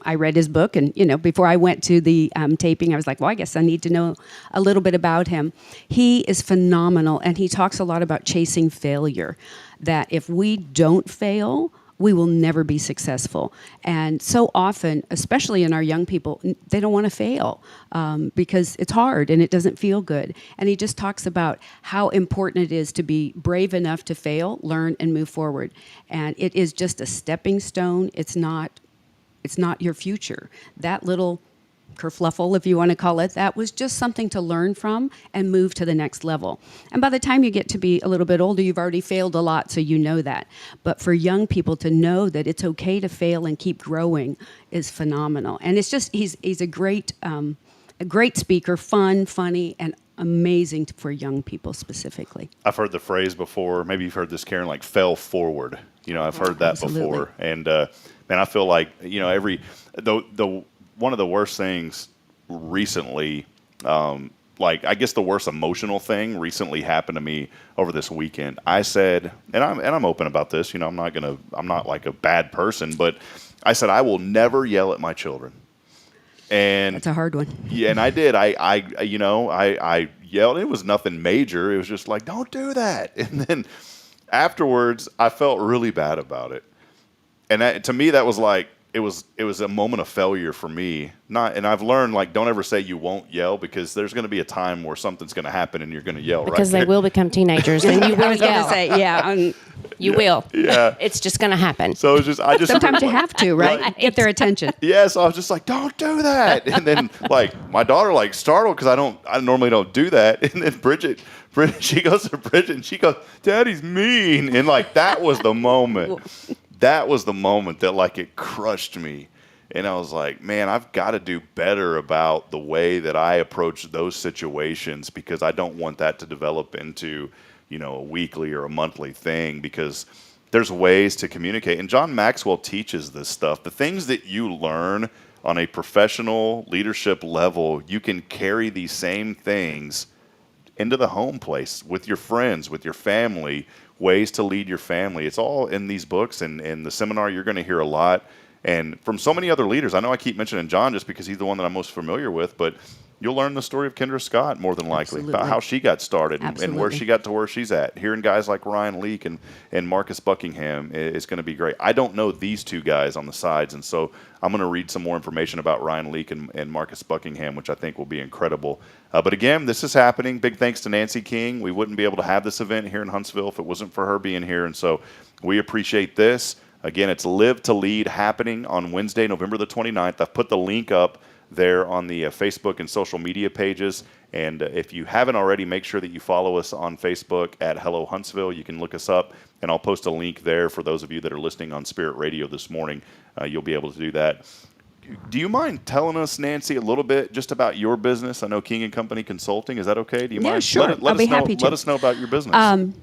Speaker 17: I read his book, and before I went to the taping, I was like, well, I guess I need to know a little bit about him. He is phenomenal, and he talks a lot about chasing failure, that if we don't fail, we will never be successful. And so often, especially in our young people, they don't want to fail because it's hard and it doesn't feel good. And he just talks about how important it is to be brave enough to fail, learn, and move forward. And it is just a stepping stone. It's not your future. That little kerfluffle, if you want to call it, that was just something to learn from and move to the next level. And by the time you get to be a little bit older, you've already failed a lot, so you know that. But for young people to know that it's okay to fail and keep growing is phenomenal. And it's just, he's a great speaker, funny, and amazing for young people specifically.
Speaker 1: I've heard the phrase before, maybe you've heard this, Karen, like fail forward. I've heard that before. And man, I feel like, one of the worst things recently, I guess the worst emotional thing recently happened to me over this weekend. I said, and I'm open about this, I'm not like a bad person, but I said, I will never yell at my children. And
Speaker 17: that's a hard one.
Speaker 1: Yeah, and I did. I yelled. It was nothing major. It was just like, don't do that. And then afterwards, I felt really bad about it. And to me, that was like, it was a moment of failure for me. And I've learned, like, don't ever say you won't yell, because there's going to be a time where something's going to happen and you're going to yell.
Speaker 8: Because
Speaker 1: right
Speaker 8: they will become teenagers and you will yell. You will.
Speaker 1: Yeah.
Speaker 8: It's just going to happen.
Speaker 1: So it's just,
Speaker 17: sometimes you have to, right? Get their attention.
Speaker 1: Yeah. So I was just like, don't do that. And then my daughter startled, because I normally don't do that. And then Bridget, she goes to Bridget and she goes, Daddy's mean. And that was the moment. That was the moment that it crushed me. And I was like, man, I've got to do better about the way that I approach those situations, because I don't want that to develop into, a weekly or a monthly thing, because there's ways to communicate. And John Maxwell teaches this stuff. The things that you learn on a professional leadership level, you can carry these same things into the home place with your friends, with your family, ways to lead your family. It's all in these books, and in the seminar you're going to hear a lot. And from so many other leaders, I know I keep mentioning John just because he's the one that I'm most familiar with, but you'll learn the story of Kendra Scott more than likely, about
Speaker 17: Absolutely.
Speaker 1: how she got started and where
Speaker 17: Absolutely.
Speaker 1: she got to where she's at. Hearing guys like Ryan Leake and Marcus Buckingham is going to be great. I don't know these two guys on the sides, and so I'm going to read some more information about Ryan Leake and Marcus Buckingham, which I think will be incredible. But again, this is happening. Big thanks to Nancy King. We wouldn't be able to have this event here in Huntsville if it wasn't for her being here, and so we appreciate this. Again, it's Live to Lead happening on Wednesday, November the 29th. I've put the link up there on the Facebook and social media pages. And if you haven't already, make sure that you follow us on Facebook at Hello Huntsville. You can look us up, and I'll post a link there for those of you that are listening on Spirit Radio this morning. You'll be able to do that. Do you mind telling us, Nancy, a little bit just about your business? I know King & Company Consulting. Is that okay? Do you mind?
Speaker 17: Sure. I'll be happy to.
Speaker 1: Let us know about your business.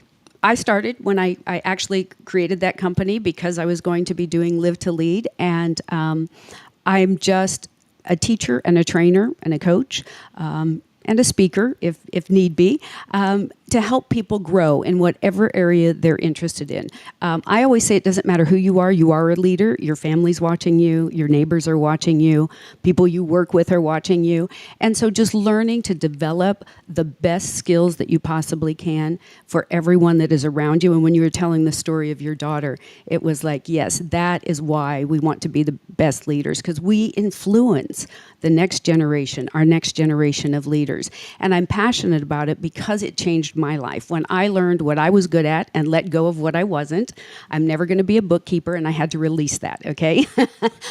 Speaker 17: I started when I actually created that company because I was going to be doing Live to Lead, and I'm just a teacher and a trainer and a coach and a speaker, if need be, to help people grow in whatever area they're interested in. I always say it doesn't matter who you are a leader. Your family's watching you, your neighbors are watching you, people you work with are watching you. And so just learning to develop the best skills that you possibly can for everyone that is around you. And when you were telling the story of your daughter, it was like, yes, that is why we want to be the best leaders, because we influence the next generation, our next generation of leaders. And I'm passionate about it because it changed my life. When I learned what I was good at and let go of what I wasn't, I'm never going to be a bookkeeper, and I had to release that, okay?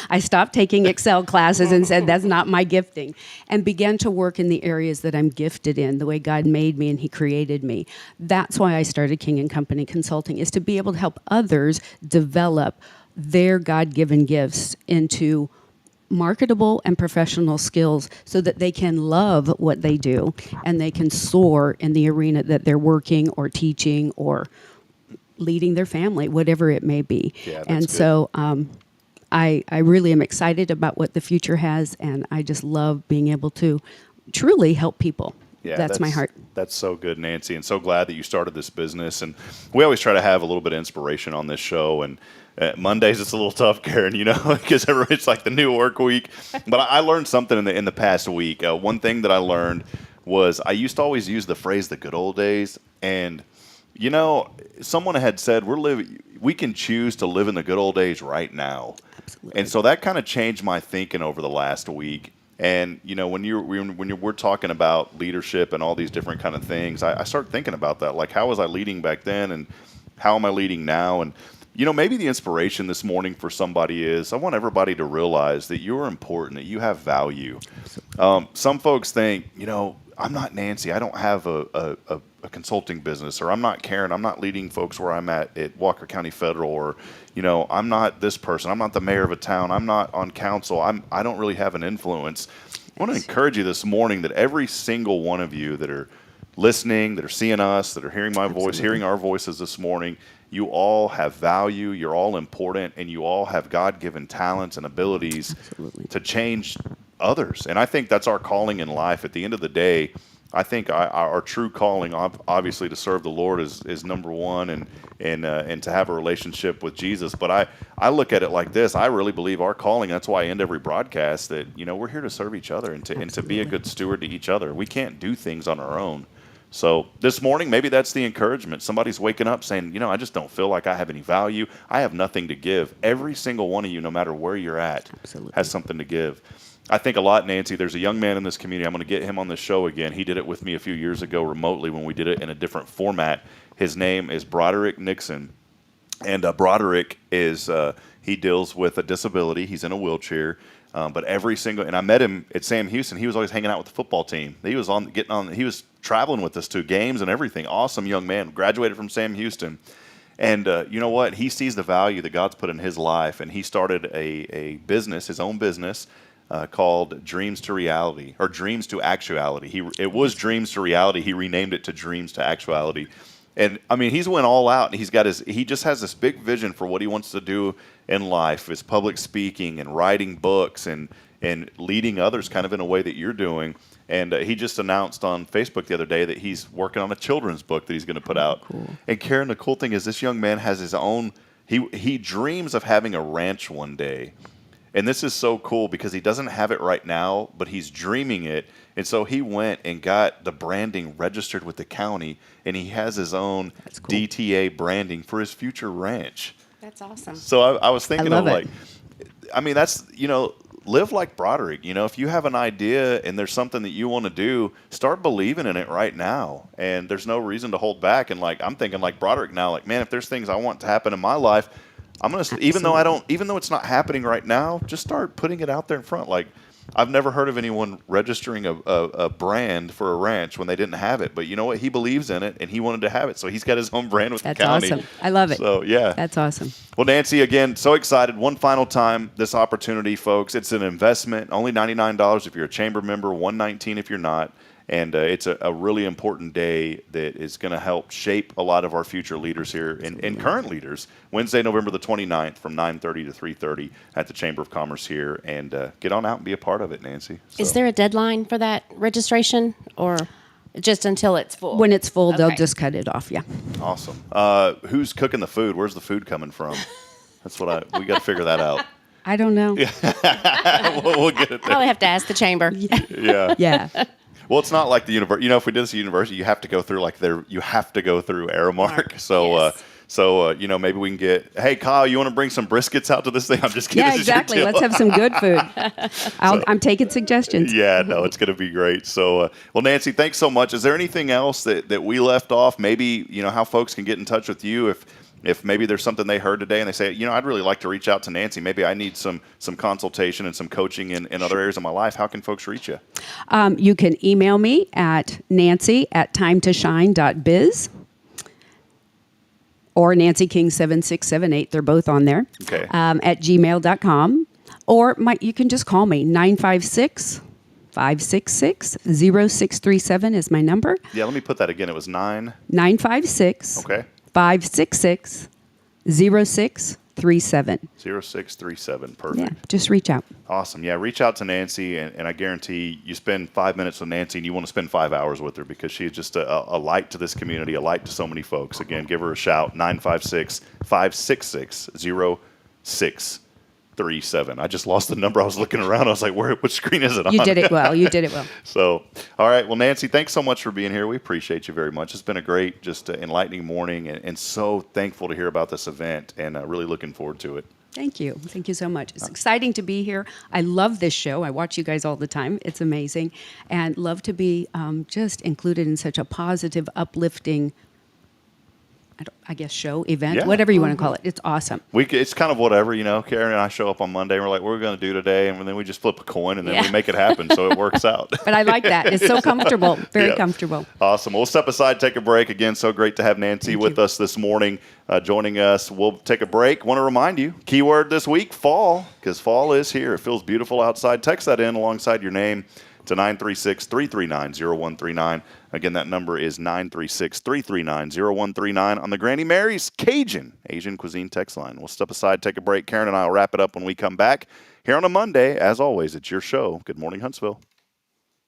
Speaker 17: I stopped taking Excel classes and said, that's not my gifting, and began to work in the areas that I'm gifted in, the way God made me and He created me. That's why I started King & Company Consulting, is to be able to help others develop their God-given gifts into marketable and professional skills so that they can love what they do and they can soar in the arena that they're working or teaching or leading their family, whatever it may be.
Speaker 1: Yeah,
Speaker 17: and
Speaker 1: good.
Speaker 17: so I really am excited about what the future has, and I just love being able to truly help people.
Speaker 1: Yeah,
Speaker 17: that's my heart.
Speaker 1: That's so good, Nancy, and so glad that you started this business. And we always try to have a little bit of inspiration on this show. And Mondays it's a little tough, Karen, because it's like the new work week. But I learned something in the past week. One thing that I learned was I used to always use the phrase "the good old days," and someone had said we can choose to live in the good old days right now.
Speaker 17: Absolutely.
Speaker 1: And so that kind of changed my thinking over the last week. And when we're talking about leadership and all these different kind of things, I start thinking about that. Like, how was I leading back then, and how am I leading now? And maybe the inspiration this morning for somebody is I want everybody to realize that you're important, that you have value. Some folks think, I'm not Nancy. I don't have a consulting business, or I'm not Karen. I'm not leading folks where I'm at Walker County Federal, or I'm not this person. I'm not the mayor of a town. I'm not on council. I don't really have an influence. I want to encourage you this morning that every single one of you that are listening, that are seeing us, that are hearing my voice, hearing our voices this morning, you all have value. You're all important, and you all have God-given talents and abilities to change others. And I think that's our calling in life. At the end of the day, I think our true calling, obviously, to serve the Lord is number one, and to have a relationship with Jesus. But I look at it like this. I really believe our calling, that's why I end every broadcast, that we're here to serve each other and to be a good steward to each other. We can't do things on our own. So this morning, maybe that's the encouragement. Somebody's waking up saying, I just don't feel like I have any value. I have nothing to give. Every single one of you, no matter where you're at, has something to give. I think a lot, Nancy. There's a young man in this community. I'm going to get him on the show again. He did it with me a few years ago remotely when we did it in a different format. His name is Broderick Nixon. And Broderick he deals with a disability. He's in a wheelchair. But and I met him at Sam Houston. He was always hanging out with the football team. He was he was traveling with us to games and everything. Awesome young man. Graduated from Sam Houston. And you know what? He sees the value that God's put in his life. And he started a business, his own business, called Dreams to Reality, or Dreams to Actuality. It was Dreams to Reality. He renamed it to Dreams to Actuality. And I mean, he's went all out, and he just has this big vision for what he wants to do in life. His public speaking and writing books and leading others kind of in a way that you're doing. And he just announced on Facebook the other day that he's working on a children's book that he's going to put out.
Speaker 17: Cool.
Speaker 1: And Karen, the cool thing is this young man has his own, he dreams of having a ranch one day. And this is so cool because he doesn't have it right now, but he's dreaming it. And so he went and got the branding registered with the county, and he has his own DTA branding for his future ranch.
Speaker 8: That's awesome.
Speaker 1: So I was thinking of
Speaker 17: it.
Speaker 1: that's, live like Broderick. If you have an idea and there's something that you want to do, start believing in it right now. And there's no reason to hold back. And I'm thinking like Broderick now, man, if there's things I want to happen in my life, I'm going to, even though it's not happening right now, just start putting it out there in front. I've never heard of anyone registering a brand for a ranch when they didn't have it. But you know what? He believes in it, and he wanted to have it. So he's got his own brand with the county.
Speaker 17: That's awesome. I love it.
Speaker 1: So, yeah.
Speaker 17: That's awesome.
Speaker 1: Well, Nancy, again, so excited. One final time, this opportunity, folks. It's an investment. Only $99 if you're a chamber member, $119 if you're not. And it's a really important day that is going to help shape a lot of our future leaders here and current leaders. Wednesday, November the 29th from 9:30 to 3:30 at the Chamber of Commerce here. And get on out and be a part of it, Nancy. So.
Speaker 8: Is there a deadline for that registration or just until it's full?
Speaker 17: When it's full, they'll just cut it off, yeah.
Speaker 1: Awesome. Who's cooking the food? Where's the food coming from? That's we got to figure that out.
Speaker 17: I don't know.
Speaker 1: we'll get it there.
Speaker 8: Probably have to ask the chamber.
Speaker 1: Yeah.
Speaker 17: Yeah.
Speaker 1: Well, it's not like the university. If we did this at university, you have to go through Aramark. So, maybe we can get, hey, Kyle, you want to bring some briskets out to this thing? I'm just kidding.
Speaker 17: Yeah, exactly. Let's have some good food. I'm taking suggestions.
Speaker 1: Yeah, no, it's going to be great. So, well, Nancy, thanks so much. Is there anything else that we left off? Maybe, how folks can get in touch with you if maybe there's something they heard today and they say, I'd really like to reach out to Nancy. Maybe I need some consultation and some coaching in other areas of my life. How can folks reach you?
Speaker 17: You can email me at nancy@timetoshine.biz or nancyking7678. They're both on there.
Speaker 1: Okay.
Speaker 17: At gmail.com. Or you can just call me, 956-566-0637 is my number.
Speaker 1: Yeah, let me put that again. It was
Speaker 17: 956.
Speaker 1: Okay.
Speaker 17: 566-0637.
Speaker 1: 0637. Perfect.
Speaker 17: Yeah, just reach out.
Speaker 1: Awesome. Yeah, reach out to Nancy, and I guarantee you spend 5 minutes with Nancy, and you want to spend 5 hours with her because she's just a light to this community, a light to so many folks. Again, give her a shout, 956-566-0637. I just lost the number. I was looking around. I was like, which screen is it on?
Speaker 17: You did it well. You did it well.
Speaker 1: So, all right. Well, Nancy, thanks so much for being here. We appreciate you very much. It's been a great, just enlightening morning, and so thankful to hear about this event, and really looking forward to it.
Speaker 17: Thank you. Thank you so much. It's exciting to be here. I love this show. I watch you guys all the time. It's amazing. And love to be just included in such a positive, uplifting show, event, whatever you want to call it. It's awesome.
Speaker 1: It's kind of whatever, Karen and I show up on Monday and we're like, what are we going to do today? And then we just flip a coin and then we make it happen. So it works out.
Speaker 17: But I like that. It's so comfortable. Very comfortable.
Speaker 1: Awesome. We'll step aside, take a break. Again, so great to have Nancy with us this morning, joining us. We'll take a break. Want to remind you, keyword this week, fall, because fall is here. It feels beautiful outside. Text that in alongside your name to 936-339-0139. Again, that number is 936-339-0139 on the Granny Mary's Cajun Asian Cuisine text line. We'll step aside, take a break. Karen and I will wrap it up when we come back. Here on a Monday, as always, it's your show. Good morning, Huntsville.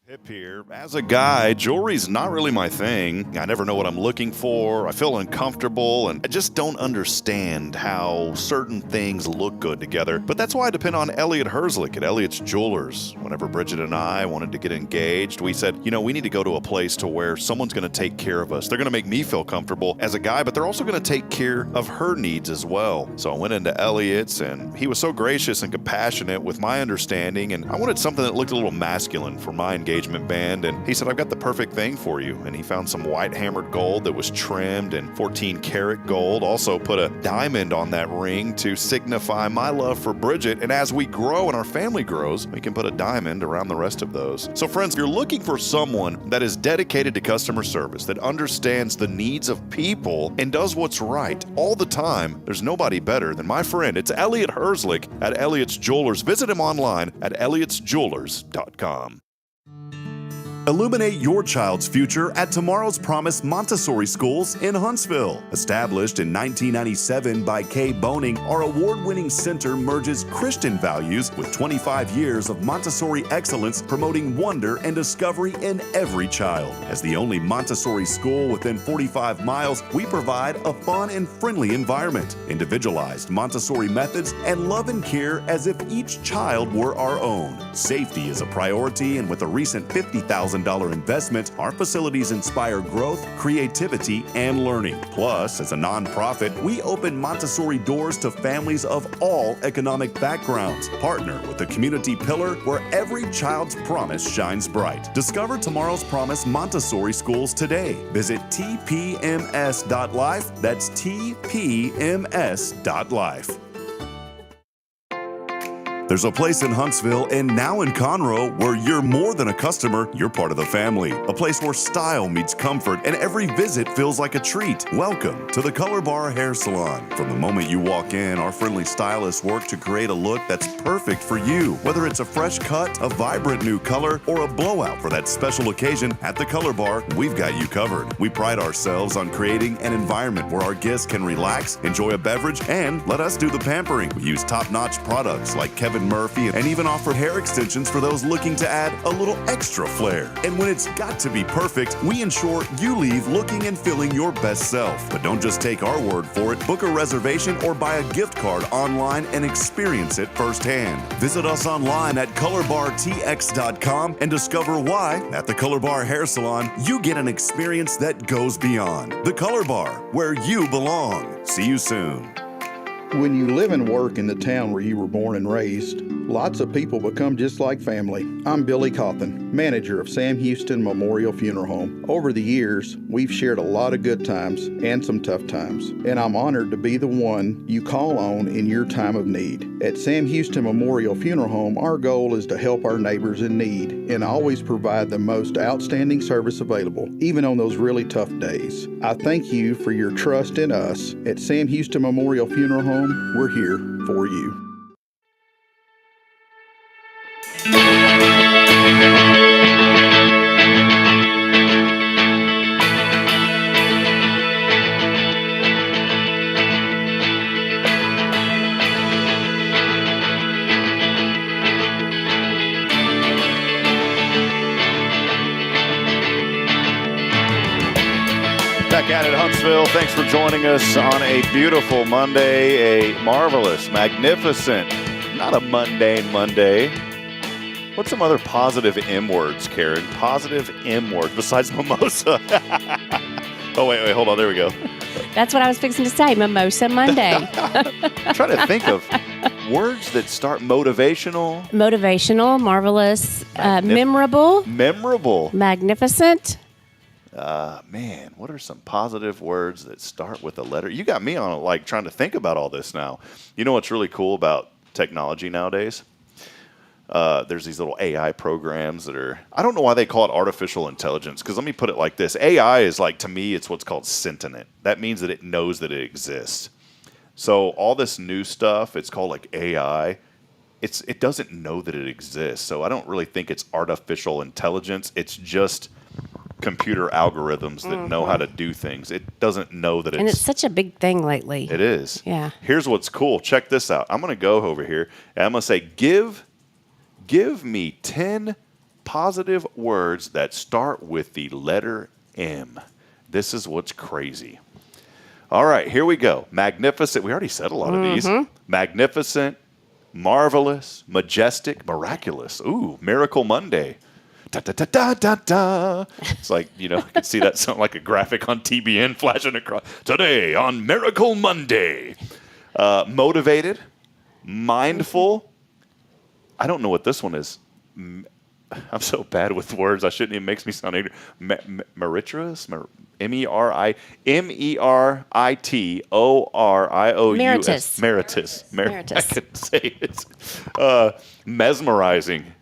Speaker 1: Hip here. As a guy, jewelry's not really my thing. I never know what I'm looking for. I feel uncomfortable, and I just don't understand how certain things look good together. But that's why I depend on Elliot Herzlich at Elliot's Jewelers. Whenever Bridget and I wanted to get engaged, we said, we need to go to a place to where someone's going to take care of us. They're going to make me feel comfortable as a guy, but they're also going to take care of her needs as well. So I went into Elliot's, and he was so gracious and compassionate with my understanding, and I wanted something that looked a little masculine for my engagement band, and he said, I've got the perfect thing for you. And he found some white hammered gold that was trimmed in 14 karat gold, also put a diamond on that ring to signify my love for Bridget. And as we grow and our family grows, we can put a diamond around the rest of those. So friends, if you're looking for someone that is dedicated to customer service, that understands the needs of people and does what's right all the time, there's nobody better than my friend. It's Elliot Herzlich at Elliot's Jewelers. Visit him online at elliotsjewelers.com.
Speaker 16: Illuminate your child's future at Tomorrow's Promise Montessori Schools in Huntsville. Established in 1997 by Kay Boning, our award-winning center merges Christian values with 25 years of Montessori excellence, promoting wonder and discovery in every child. As the only Montessori school within 45 miles, we provide a fun and friendly environment, individualized Montessori methods, and love and care as if each child were our own. Safety is a priority, and with a recent $50,000 investment, our facilities inspire growth, creativity, and learning. Plus, as a nonprofit, we open Montessori doors to families of all economic backgrounds. Partner with the community pillar where every child's promise shines bright. Discover Tomorrow's Promise Montessori Schools today. Visit tpms.life. That's tpms.life. There's a place in Huntsville and now in Conroe where you're more than a customer, you're part of the family. A place where style meets comfort and every visit feels like a treat. Welcome to the Color Bar Hair Salon. From the moment you walk in, our friendly stylists work to create a look that's perfect for you. Whether it's a fresh cut, a vibrant new color, or a blowout for that special occasion, at the Color Bar, we've got you covered. We pride ourselves on creating an environment where our guests can relax, enjoy a beverage, and let us do the pampering. We use top-notch products like Kevin Murphy and even offer hair extensions for those looking to add a little extra flair. And when it's got to be perfect, we ensure you leave looking and feeling your best self. But don't just take our word for it. Book a reservation or buy a gift card online and experience it firsthand. Visit us online at colorbartx.com and discover why at the Color Bar Hair Salon you get an experience that goes beyond. The Color Bar, where you belong. See you soon.
Speaker 7: When you live and work in the town where you were born and raised, lots of people become just like family. I'm Billy Cawthon, manager of Sam Houston Memorial Funeral Home. Over the years, we've shared a lot of good times and some tough times, and I'm honored to be the one you call on in your time of need. At Sam Houston Memorial Funeral Home, our goal is to help our neighbors in need and always provide the most outstanding service available, even on those really tough days. I thank you for your trust in us. At Sam Houston Memorial Funeral Home, we're here for you.
Speaker 1: Back at it, Huntsville. Thanks for joining us on a beautiful Monday, a marvelous, magnificent, not a mundane Monday. What's some other positive M words, Karen? Positive M words besides mimosa. Oh, wait, hold on. There we go.
Speaker 8: That's what I was fixing to say, Mimosa Monday.
Speaker 1: I'm trying to think of words that start motivational.
Speaker 8: Motivational, marvelous, memorable.
Speaker 1: Memorable.
Speaker 8: Magnificent.
Speaker 1: Man, what are some positive words that start with a letter? You got me on like trying to think about all this now. You know what's really cool about technology nowadays? There's these little AI programs that are, I don't know why they call it artificial intelligence, because let me put it like this. AI is like, to me, it's what's called sentient. That means that it knows that it exists. So all this new stuff, it's called like AI. It doesn't know that it exists. So I don't really think it's artificial intelligence. It's just computer algorithms that know how to do things. It doesn't know that
Speaker 8: And it's such a big thing lately.
Speaker 1: It is.
Speaker 8: Yeah.
Speaker 1: Here's what's cool. Check this out. I'm going to go over here and I'm going to say, give me 10 positive words that start with the letter M. This is what's crazy. All right, here we go. Magnificent. We already said a lot of these. Magnificent, marvelous, majestic, miraculous. Ooh, Miracle Monday. Da, da, da, da, da, da. It's like, you know, I could see that sound like a graphic on TBN flashing across. Today on Miracle Monday. Motivated, mindful. I don't know what this one is. I'm so bad with words. I shouldn't even makes me sound angry. Meritorious? Meritorious.
Speaker 8: Meritus.
Speaker 1: Meritus. I couldn't say it. Mesmerizing.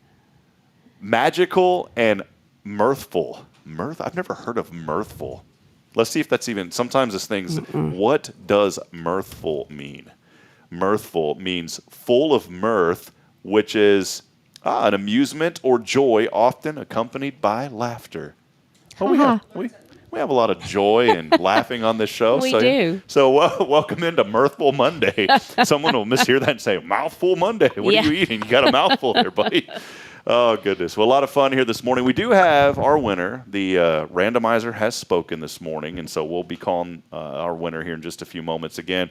Speaker 1: Magical and mirthful. I've never heard of mirthful. Let's see if that's even, sometimes this thing's, what does mirthful mean? Mirthful means full of mirth, which is An amusement or joy often accompanied by laughter. Well, we have a lot of joy and laughing on this show.
Speaker 8: We do.
Speaker 1: So welcome into Mirthful Monday. Someone will mishear that and say, Mouthful Monday. What are you eating? You got a mouthful there, buddy. Oh, goodness. Well, a lot of fun here this morning. We do have our winner. The randomizer has spoken this morning, and so we'll be calling our winner here in just a few moments. Again,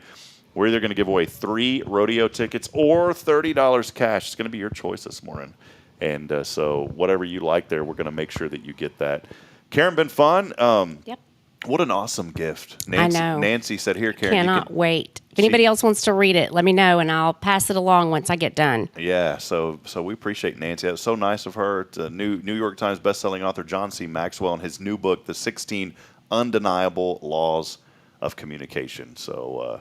Speaker 1: we're either going to give away 3 rodeo tickets or $30 cash. It's going to be your choice this morning. And so whatever you like there, we're going to make sure that you get that. Karen, been fun.
Speaker 8: Yep.
Speaker 1: What an awesome gift.
Speaker 8: I know.
Speaker 1: Nancy said, here, Karen.
Speaker 8: Cannot wait. If anybody else wants to read it, let me know, and I'll pass it along once I get done.
Speaker 1: Yeah, so we appreciate Nancy. That was so nice of her. It's a New York Times bestselling author John C. Maxwell and his new book, The 16 Undeniable Laws of Communication. So,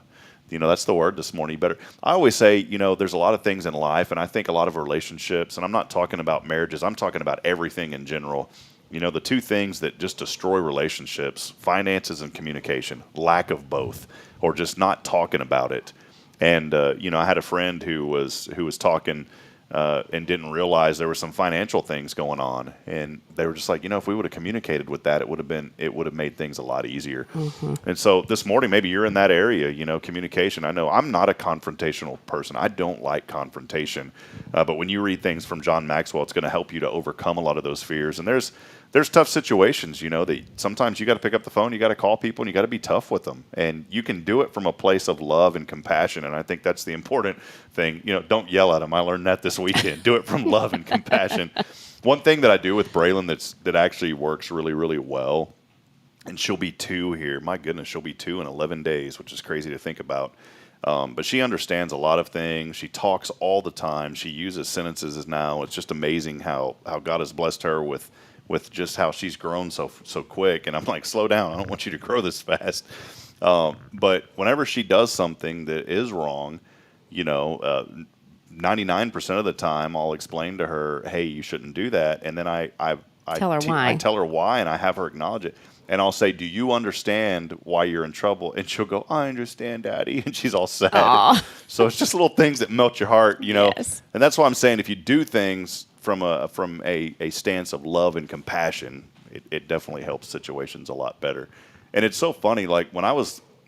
Speaker 1: that's the word this morning. I always say, there's a lot of things in life, and I think a lot of relationships, and I'm not talking about marriages, I'm talking about everything in general. The 2 things that just destroy relationships, finances and communication, lack of both, or just not talking about it. And, I had a friend who was talking and didn't realize there were some financial things going on. And they were just like, if we would have communicated with that, it would have made things a lot easier. Mm-hmm. And so this morning, maybe you're in that area, communication. I know I'm not a confrontational person. I don't like confrontation. But when you read things from John Maxwell, it's going to help you to overcome a lot of those fears. And there's tough situations, that sometimes you got to pick up the phone, you got to call people, and you got to be tough with them. And you can do it from a place of love and compassion. And I think that's the important thing. Don't yell at them. I learned that this weekend. Do it from love and compassion. One thing that I do with Braylon that actually works really, really well, and she'll be 2 here. My goodness, she'll be 2 in 11 days, which is crazy to think about. But she understands a lot of things. She talks all the time. She uses sentences now. It's just amazing how God has blessed her with just how she's grown so quick. And I'm like, slow down. I don't want you to grow this fast. But whenever she does something that is wrong, 99% of the time I'll explain to her, hey, you shouldn't do that. And then I
Speaker 8: tell her why.
Speaker 1: I tell her why, and I have her acknowledge it. And I'll say, do you understand why you're in trouble? And she'll go, I understand, Daddy. And she's all sad.
Speaker 8: Aww.
Speaker 1: So it's just little things that melt your heart,
Speaker 8: Yes.
Speaker 1: And that's why I'm saying if you do things from a stance of love and compassion, it definitely helps situations a lot better. And it's so funny, like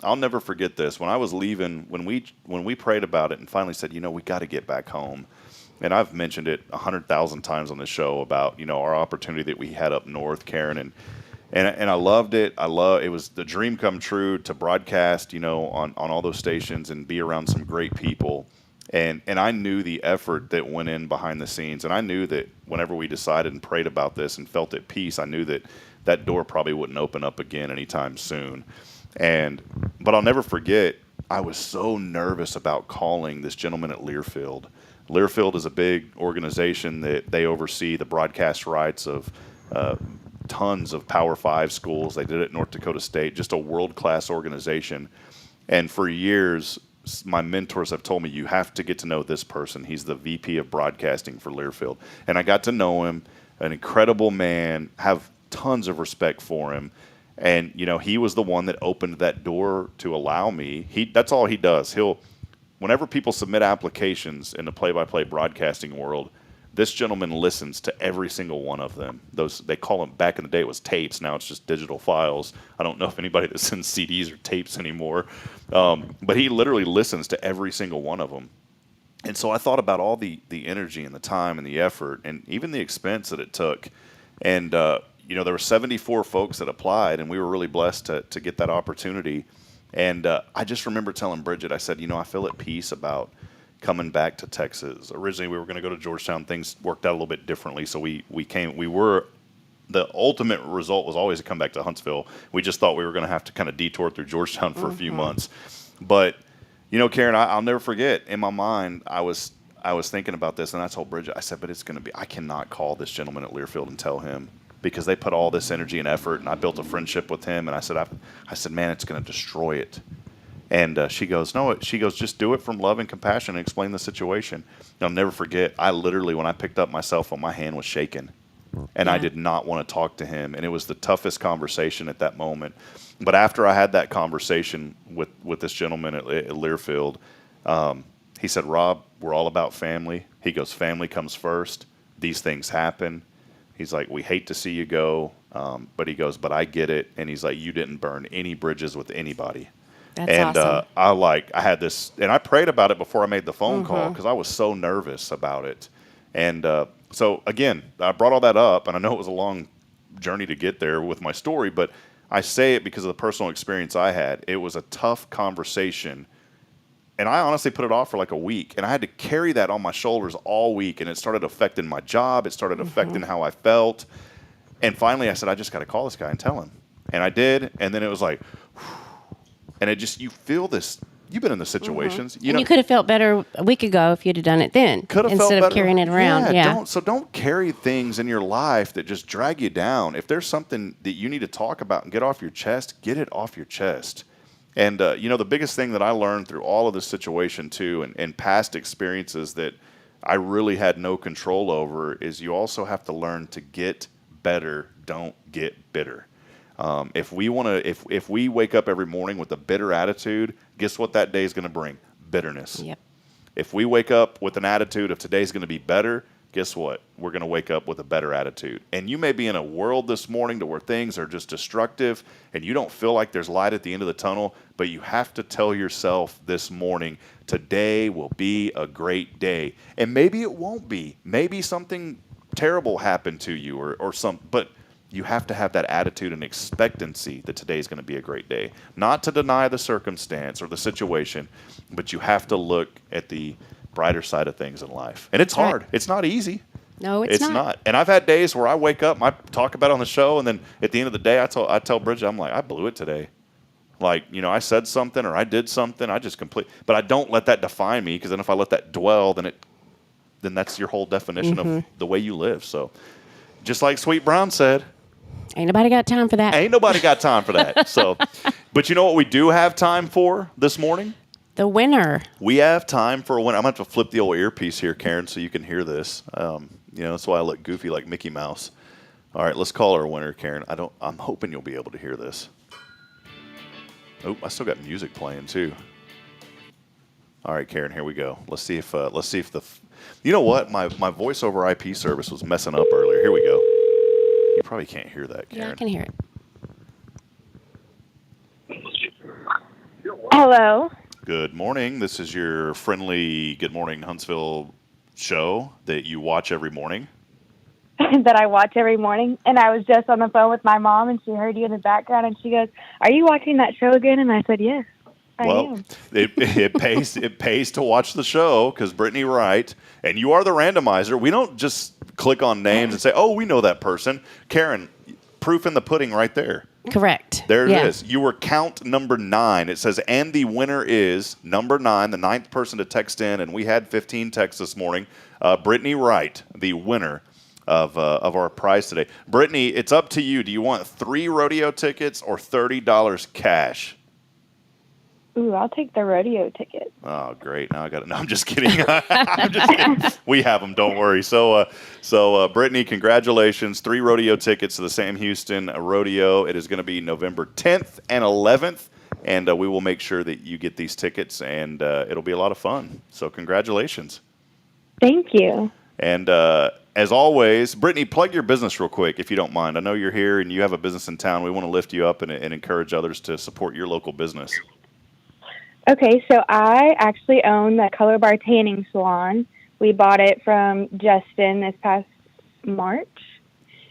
Speaker 1: I'll never forget this. When I was leaving, when we prayed about it and finally said, we got to get back home. And I've mentioned it 100,000 times on this show about, our opportunity that we had up north, Karen, and I loved it. It was the dream come true to broadcast, on all those stations and be around some great people. And I knew the effort that went in behind the scenes. And I knew that whenever we decided and prayed about this and felt at peace, I knew that door probably wouldn't open up again anytime soon. But I'll never forget, I was so nervous about calling this gentleman at Learfield. Learfield is a big organization that they oversee the broadcast rights of tons of Power 5 schools. They did it at North Dakota State, just a world-class organization. And for years, my mentors have told me, you have to get to know this person. He's the VP of broadcasting for Learfield. And I got to know him, an incredible man, have tons of respect for him. And, he was the one that opened that door to allow me. That's all he does. Whenever people submit applications in the play-by-play broadcasting world, this gentleman listens to every single one of them. They call them, back in the day it was tapes. Now it's just digital files. I don't know if anybody that sends CDs or tapes anymore. But he literally listens to every single one of them. And so I thought about all the energy and the time and the effort and even the expense that it took. And, there were 74 folks that applied, and we were really blessed to get that opportunity. And I just remember telling Bridget, I said, I feel at peace about coming back to Texas. Originally, we were going to go to Georgetown. Things worked out a little bit differently, so we came. The ultimate result was always to come back to Huntsville. We just thought we were going to have to kind of detour through Georgetown for a few months. But, Karen, I'll never forget. In my mind, I was thinking about this, and I told Bridget, I said, but it's going to be, I cannot call this gentleman at Learfield and tell him, because they put all this energy and effort, and I built a friendship with him, and I said, man, it's going to destroy it. And she goes, no, just do it from love and compassion and explain the situation. And I'll never forget, I literally, when I picked up my cell phone, my hand was shaking. And I did not want to talk to him. And it was the toughest conversation at that moment. But after I had that conversation with this gentleman at Learfield, he said, Rob, we're all about family. He goes, family comes first. these things happen. He's like, we hate to see you go, but he goes, but I get it. And he's like, you didn't burn any bridges with anybody.
Speaker 8: That's awesome.
Speaker 1: I had this, and I prayed about it before I made the phone call because I was so nervous about it. And so, again, I brought all that up, and I know it was a long journey to get there with my story, but I say it because of the personal experience I had. It was a tough conversation, and I honestly put it off for like a week, and I had to carry that on my shoulders all week, and it started affecting my job. It started affecting how I felt. And finally, I said, I just got to call this guy and tell him. And I did, and then it was like, and it just, you feel this. You've been in the situations.
Speaker 8: You could have felt better a week ago if you'd have done it then instead of carrying it around. Yeah.
Speaker 1: Don't carry things in your life that just drag you down. If there's something that you need to talk about and get off your chest, get it off your chest. And, the biggest thing that I learned through all of this situation, too, and past experiences that I really had no control over, is you also have to learn to get better. Don't get bitter. If we wake up every morning with a bitter attitude, guess what that day is going to bring? Bitterness.
Speaker 8: Yep.
Speaker 1: If we wake up with an attitude of today's going to be better, guess what? We're going to wake up with a better attitude. And you may be in a world this morning to where things are just destructive and you don't feel like there's light at the end of the tunnel, but you have to tell yourself this morning, today will be a great day. And maybe it won't be. Maybe something terrible happened to you or something, but you have to have that attitude and expectancy that today is going to be a great day. Not to deny the circumstance or the situation, but you have to look at the brighter side of things in life. And it's hard. It's not easy.
Speaker 8: No, it's
Speaker 1: not. And I've had days where I wake up, and I talk about it on the show, and then at the end of the day, I tell Bridget, I'm like, I blew it today. Like, I said something or I did something, but I don't let that define me, because then if I let that dwell, then that's your whole definition of the way you live. So just like Sweet Brown said,
Speaker 8: ain't nobody got time for that.
Speaker 1: Ain't nobody got time for that. So, but you know what we do have time for this morning?
Speaker 8: The winner.
Speaker 1: We have time for a winner. I'm going to have to flip the old earpiece here, Karen, so you can hear this. That's why I look goofy like Mickey Mouse. All right, let's call our winner, Karen. I'm hoping you'll be able to hear this. Oh, I still got music playing too. All right, Karen, here we go. Let's see if you know what? My voice over IP service was messing up earlier. Here we go. You probably can't hear that, Karen.
Speaker 8: Yeah, I can hear it.
Speaker 18: Hello.
Speaker 1: Good morning. This is your friendly Good Morning Huntsville show that you watch every morning.
Speaker 18: That I watch every morning. And I was just on the phone with my mom, and she heard you in the background, and she goes, "Are you watching that show again?" And I said, "Yes, I am."
Speaker 1: It pays to watch the show, because Brittany Wright, and you are the randomizer. We don't just click on names and say, "Oh, we know that person." Karen, proof in the pudding right there.
Speaker 8: Correct.
Speaker 1: There it is. You were count number 9. It says, and the winner is number 9, the 9th person to text in, and we had 15 texts this morning. Brittany Wright, the winner of our prize today. Brittany, it's up to you. Do you want 3 rodeo tickets or $30 cash?
Speaker 18: Ooh, I'll take the rodeo ticket.
Speaker 1: Oh, great. Now I got it. No, I'm just kidding. I'm just kidding. We have them. Don't worry. So, Brittany, congratulations. 3 rodeo tickets to the Sam Houston Rodeo. It is going to be November 10th and 11th, and we will make sure that you get these tickets, and it'll be a lot of fun. So congratulations.
Speaker 18: Thank you.
Speaker 1: And as always, Brittany, plug your business real quick, if you don't mind. I know you're here and you have a business in town. We want to lift you up and encourage others to support your local business.
Speaker 18: Okay, so I actually own the Color Bar Tanning Salon. We bought it from Justin this past March.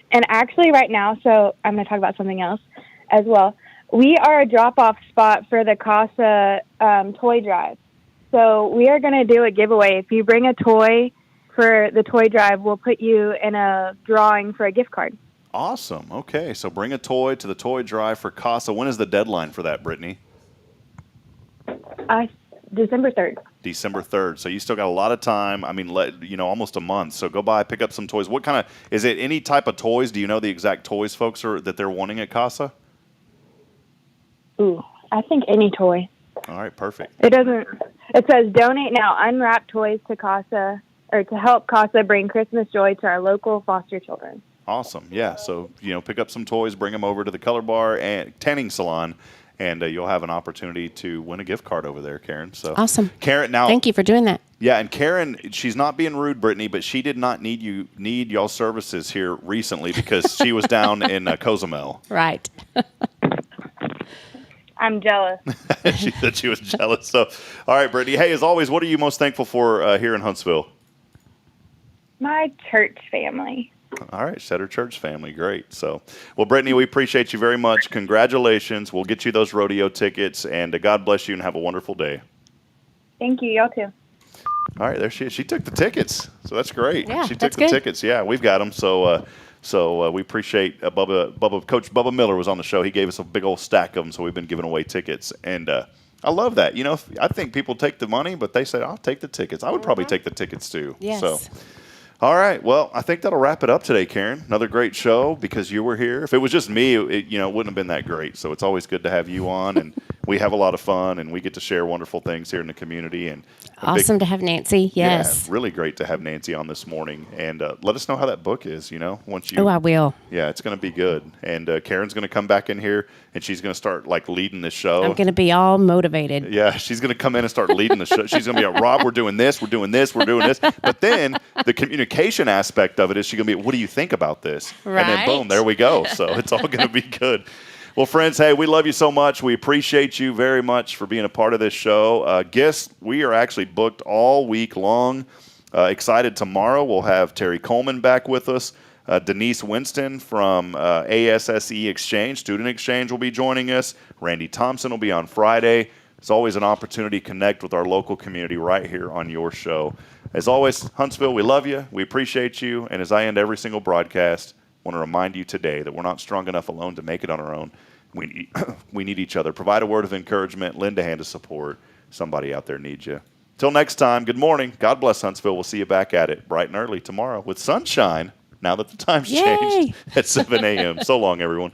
Speaker 18: And actually right now, so I'm going to talk about something else as well. We are a drop-off spot for the CASA toy drive. So we are going to do a giveaway. If you bring a toy for the toy drive, we'll put you in a drawing for a gift card.
Speaker 1: Awesome. Okay, so bring a toy to the toy drive for CASA. When is the deadline for that, Brittany?
Speaker 18: December 3rd.
Speaker 1: December 3rd. So you still got a lot of time. I mean, almost a month. So go by, pick up some toys. What kind of, is it any type of toys? Do you know the exact toys folks that they're wanting at CASA?
Speaker 18: Ooh, I think any toy.
Speaker 1: All right, perfect.
Speaker 18: It says donate now, unwrap toys to CASA, or to help CASA bring Christmas joy to our local foster children.
Speaker 1: Awesome. Yeah. So, pick up some toys, bring them over to the Color Bar and Tanning Salon, and you'll have an opportunity to win a gift card over there, Karen. So
Speaker 8: awesome.
Speaker 1: Karen, now
Speaker 8: thank you for doing that.
Speaker 1: Yeah, and Karen, she's not being rude, Brittany, but she did not need y'all's services here recently because she was down in Cozumel.
Speaker 8: Right.
Speaker 18: I'm jealous.
Speaker 1: She said she was jealous. So, all right, Brittany. Hey, as always, what are you most thankful for here in Huntsville?
Speaker 18: My church family.
Speaker 1: All right, Setter Church family. Great. So, well, Brittany, we appreciate you very much. Congratulations. We'll get you those rodeo tickets, and God bless you and have a wonderful day.
Speaker 18: Thank you. Y'all too.
Speaker 1: All right, there she is. She took the tickets, so that's great.
Speaker 8: Yeah,
Speaker 1: she took
Speaker 8: that's
Speaker 1: the
Speaker 8: good.
Speaker 1: tickets. Yeah, we've got them. So we appreciate Coach Bubba Miller was on the show. He gave us a big old stack of them, so we've been giving away tickets. And I love that. You know, I think people take the money, but they say, I'll take the tickets. I would probably take the tickets too.
Speaker 8: Yes.
Speaker 1: So, all right. Well, I think that'll wrap it up today, Karen. Another great show because you were here. If it was just me, it wouldn't have been that great. So it's always good to have you on, and we have a lot of fun, and we get to share wonderful things here in the community. And
Speaker 8: Awesome to have Nancy. Yes.
Speaker 1: yeah, really great to have Nancy on this morning. And let us know how that book is, once you.
Speaker 8: Oh, I will.
Speaker 1: Yeah, it's going to be good. And Karen's going to come back in here, and she's going to start, leading this show.
Speaker 8: I'm going to be all motivated.
Speaker 1: Yeah, she's going to come in and start leading the show. She's going to be like, Rob, we're doing this, we're doing this, we're doing this. But then the communication aspect of it is she's going to be, what do you think about this?
Speaker 8: Right.
Speaker 1: And then, boom, there we go. So it's all going to be good. Well, friends, hey, we love you so much. We appreciate you very much for being a part of this show. Guests, we are actually booked all week long. Excited tomorrow. We'll have Terry Coleman back with us. Denise Winston from ASSE Exchange, Student Exchange, will be joining us. Randy Thompson will be on Friday. It's always an opportunity to connect with our local community right here on your show. As always, Huntsville, we love you. We appreciate you. And as I end every single broadcast, I want to remind you today that we're not strong enough alone to make it on our own. We need each other. Provide a word of encouragement. Lend a hand of support. Somebody out there needs you. Till next time, good morning. God bless Huntsville. We'll see you back at it bright and early tomorrow with sunshine now that the time's changed at 7 a.m. So long, everyone.